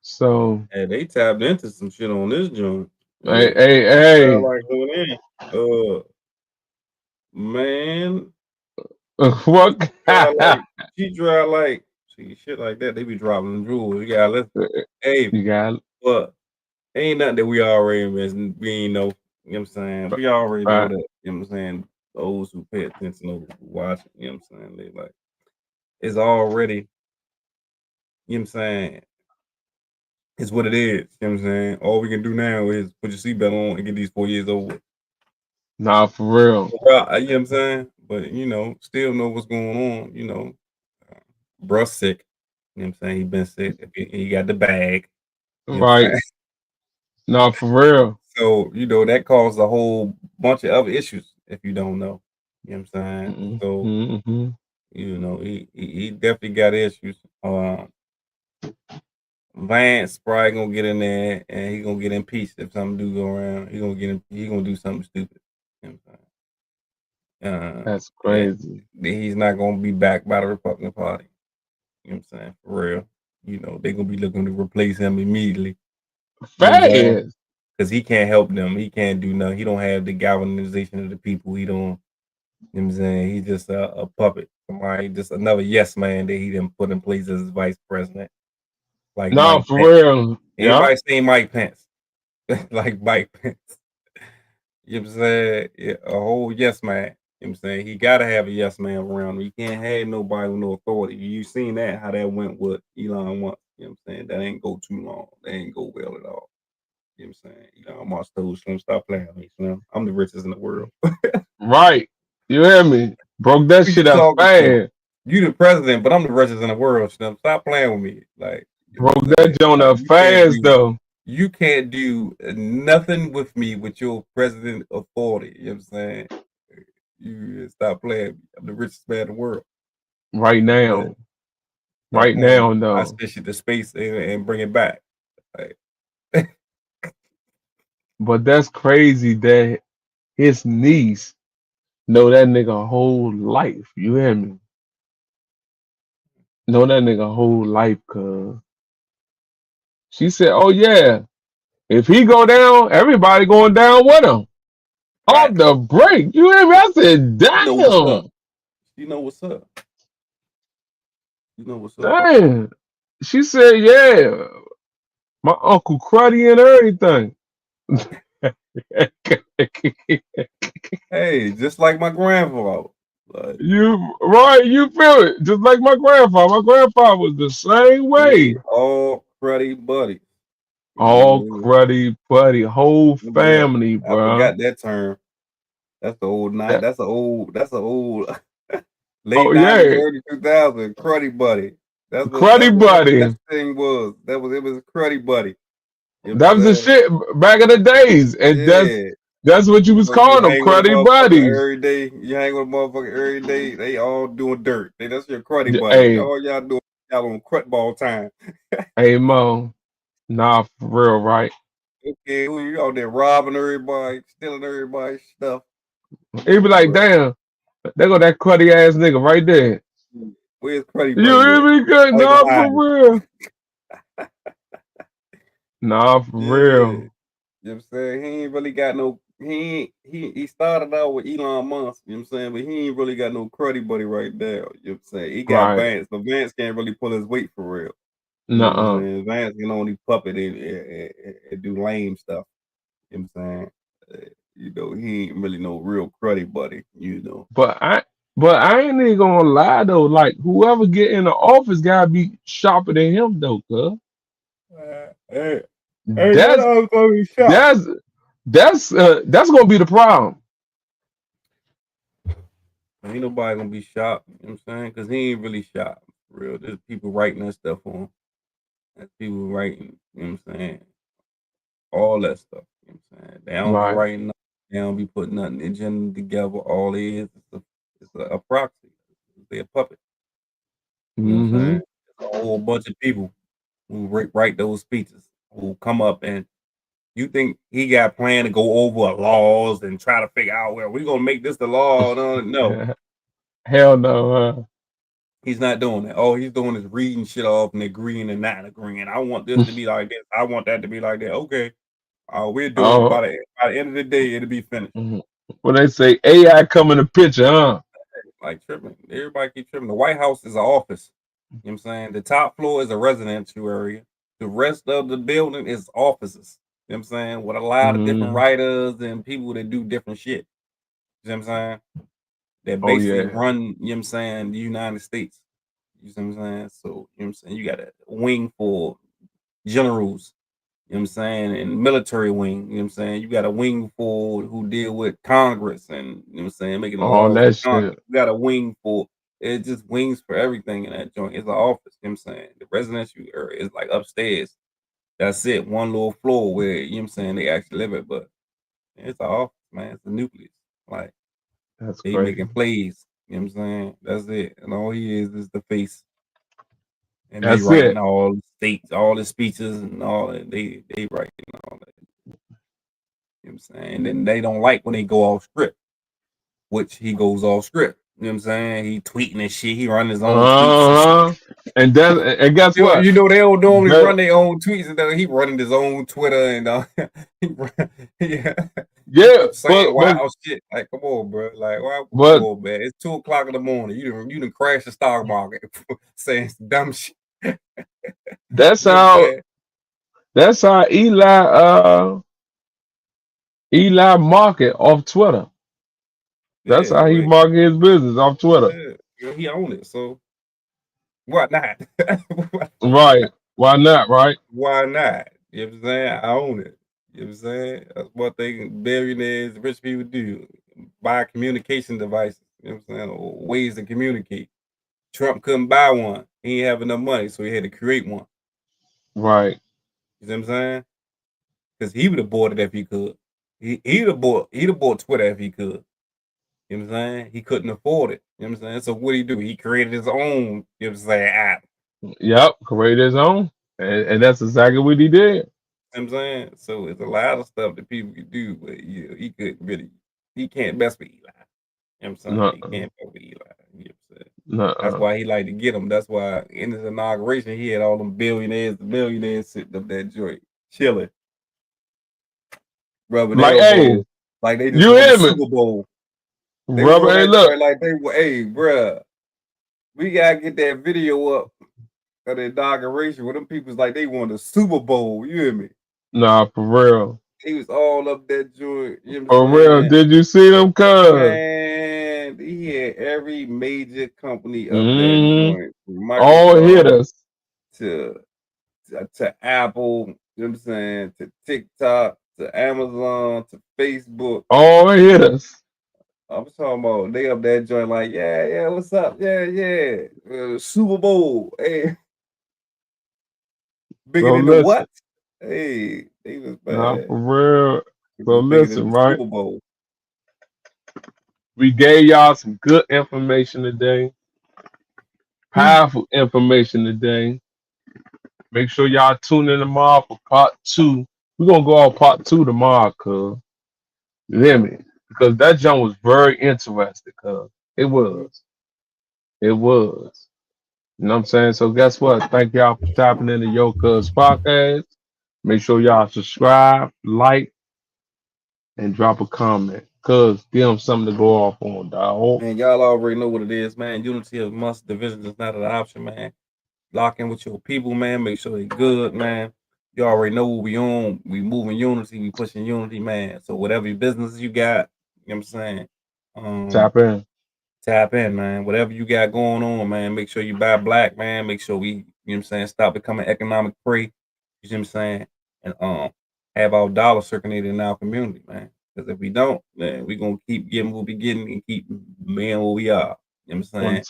So they tapped into some shit on this joint. Hey. Man. What? She drive like shit like that. They be dropping jewels. You gotta listen. Hey, you got it. But ain't nothing that we already know. You know what I'm saying? We already know that. You know what I'm saying? Those who pay attention, those who watch it, you know what I'm saying? They like, it's already, you know what I'm saying? It's what it is. You know what I'm saying? All we can do now is put your seatbelt on and get these 4 years over with. Nah, for real. You know what I'm saying? But still know what's going on, bruh sick. You know what I'm saying? He been sick. He got the bag. You know what I'm Right. saying? Nah, for real. So, that caused a whole bunch of other issues if you don't know. You know what I'm saying? So, Mm-hmm. he definitely got issues. Vance probably gonna get in there and he gonna get impeached if something do go around. He gonna do something stupid. You know what I'm saying? That's crazy. He's not gonna be backed by the Republican Party. You know what I'm saying? For real. They're gonna be looking to replace him immediately. Fast. Because he can't help them. He can't do nothing. He don't have the galvanization of the people. He don't, you know what I'm saying? He's just a puppet. Somebody, just another yes man that he didn't put in place as his vice president. Like No, Mike for Pence. real. Yeah. Everybody saying Mike Pence. Like Mike Pence. You know what I'm saying? Yeah, a whole yes man. You know what I'm saying? He gotta have a yes man around him. You can't have nobody with no authority. You seen that, how that went with Elon Musk. You know what I'm saying? That ain't go too long. That ain't go well at all. You know what I'm saying? Elon Musk told Slim, stop playing with me, Slim. I'm the richest in the world. Right. You hear me? Broke that Who you shit up talking to? fast. You the president, but I'm the richest in the world, Slim. Stop playing with me. Like, you know what Broke I'm saying? that joint up fast though. You can't do nothing with me with your president authority. You know what I'm saying? You stop playing. I'm the richest man in the world. Right now. Right now, though. I spit shit to space and bring it back. Like, but that's crazy that his niece know that nigga whole life. You hear me? Know that nigga whole life, cuz. She said, oh yeah, if he go down, everybody going down with him. Off the break. You hear me? I said, damn. You know what's up. You know what's up. Damn. She said, yeah. My Uncle Cruddy and everything. Hey, just like my grandfather. Like, you feel it. Just like my grandfather. My grandfather was the same way. All cruddy buddy. All cruddy buddy. Whole family, I bro. forgot that term. That's the old night. That's an old late 90s, yeah. early 2000s. Cruddy buddy. That's what Cruddy buddy. that thing was. It was cruddy buddy. You know that was the shit back in the days. And that's what you was calling them, cruddy buddies. Every day. You hang with a motherfucker every day. They all doing dirt. That's your cruddy buddy. Hey. All y'all doing y'all on crud ball time. Hey Mo. Nah, for real, right? Okay, who you out there robbing everybody, stealing everybody's stuff? He'd be like, damn, there go that cruddy ass nigga right there. Where's cruddy buddy? You hear me good? Nah, for real. Nah, for real. You know what I'm saying? He ain't really got no he started out with Elon Musk, you know what I'm saying? But he ain't really got no cruddy buddy right there. You know what I'm saying? He got Vance, but Vance can't really pull his weight for real. Nuh-uh. Vance can only puppet and do lame stuff. You know what I'm saying? He ain't really no real cruddy buddy, But I ain't even gonna lie though. Like whoever get in the office gotta be sharper than him though, cuz. That's gonna be the problem. Ain't nobody gonna be sharp, you know what I'm saying? Because he ain't really sharp, for real. There's people writing that stuff on him. There's people writing, you know what I'm saying? All that stuff, you know what I'm saying? They don't be writing nothing, they don't be putting nothing agenda together. All they is a proxy. They're a puppet. You know what I'm saying? There's a whole bunch of people who write those speeches, who come up and you think he got planned to go over laws and try to figure out, well, we're gonna make this the law? No. Hell no. He's not doing that. All he's doing is reading shit off and agreeing and not agreeing. I want this to be like this. I want that to be like that. Okay. We're doing it by the end of the day, it'll be finished. When they say AI come in the picture, huh? Like tripping. Everybody keep tripping. The White House is an office. You know what I'm saying? The top floor is a residential area. The rest of the building is offices. You know what I'm saying? With a lot of different writers and people that do different shit. You know what I'm saying? That basically run, you know what I'm saying, the United States. You know what I'm saying? So, you know what I'm saying? You got a wing for generals. You know what I'm saying? And military wing. You know what I'm saying? You got a wing for who deal with Congress and you know what I'm saying, making the All laws that for shit. Congress. You got a wing for it's just wings for everything in that joint. It's an office. You know what I'm saying? The residential area is like upstairs. That's it. One little floor where you know what I'm saying they actually live it, but it's an office, man. It's a nucleus. Like That's they crazy. making plays. You know what I'm saying? That's it. And all he is the face. And they That's writing it. all the states, all the speeches and all that. They writing all that. You know what I'm saying? And then they don't like when they go off script, which he goes off script. You know what I'm saying? He tweeting and shit. He running his own tweets and shit. And guess what? You know they don't normally But- run their own tweets, and he running his own Twitter and yeah, yeah, saying but wild shit. Like, come on, bro. Like, why? Come but on, man. It's 2:00 in the morning. You done crashed the stock market saying some dumb shit. that's You know what I'm how saying? that's how Eli market off Twitter. That's Yeah, how he but market his business off Twitter. yeah, he own it. So why not? Right. Why not, right? Why not? You know what I'm saying? I own it. You know what I'm saying? That's what they billionaires, rich people do. Buy communication devices. You know what I'm saying? Or ways to communicate. Trump couldn't buy one. He didn't have enough money, so he had to create one. Right. You see what I'm saying? Because he would have bought it if he could. He'd have bought Twitter if he could. You know what I'm saying? He couldn't afford it. You know what I'm saying? So what did he do? He created his own, you know what I'm saying, app. Yep. Create his own. And that's exactly what he did. You know what I'm saying? So it's a lot of stuff that people could do, but he couldn't really, he can't mess with Eli. You know what I'm saying? He can't mess with Eli. You know what I'm saying? That's why he like to get him. That's why in his inauguration, he had all them billionaires, the millionaires sitting up that joint, chilling, rubbing Like, elbows, hey, like they just you won the hear me? Super Bowl. They was Rubber, on hey, that look. joint like they were, hey, bruh, we gotta get that video up of the inauguration where them people's like they won the Super Bowl. You hear me? Nah, for real. He was all up that joint. You know what For I'm real. saying? Did you see them, cuz? Man, he had every major company up that joint, from All hit Microsoft us. to Apple, you know what I'm saying, to TikTok, to Amazon, to Facebook. All hit us. I'm talking about they up that joint like, yeah, what's up? Yeah. Super Bowl. Hey. Bigger So than the listen. what? Hey, they was bad. Nah, for real. It So was bigger than listen, the right? Super Bowl. We gave y'all some good information today. Powerful information today. Make sure y'all tune in tomorrow for part 2. We're gonna go on part 2 tomorrow, cuz. You hear me? Because that jump was very interesting, cuz. It was. It was. You know what I'm saying? So guess what? Thank y'all for tapping into Yocuzpodcast. Make sure y'all subscribe, like, and drop a comment. Cuz give them something to go off on, dog. Man, y'all already know what it is, man. Unity is a must. Division is not an option, man. Lock in with your people, man. Make sure they good, man. You already know what we on. We moving unity. We pushing unity, man. So whatever business you got, you know what I'm saying? Tap in, man. Whatever you got going on, man. Make sure you buy black, man. Make sure we, you know what I'm saying, stop becoming economic prey. You know what I'm saying? And have our dollar circulated in our community, man. Because if we don't, man, we're gonna keep getting what we getting and keep being what we are. You know what I'm saying? I'm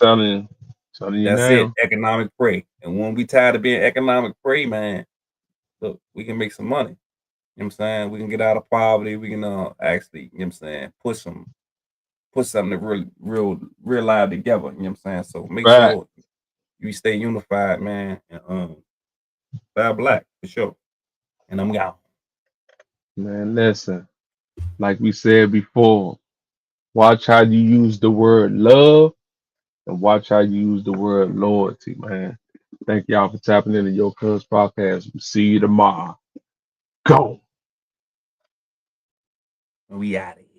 telling you That's now. it, economic prey. And when we tired of being economic prey, man, look, we can make some money. You know what I'm saying? We can get out of poverty. We can actually, you know what I'm saying, put something to real live together. You know what I'm saying? So make sure you stay unified, man, and buy black for sure. And I'm out. Man, listen. Like we said before, watch how you use the word love and watch how you use the word loyalty, man. Thank y'all for tapping into Yocuzpodcast. We'll see you tomorrow. Go. We out of here.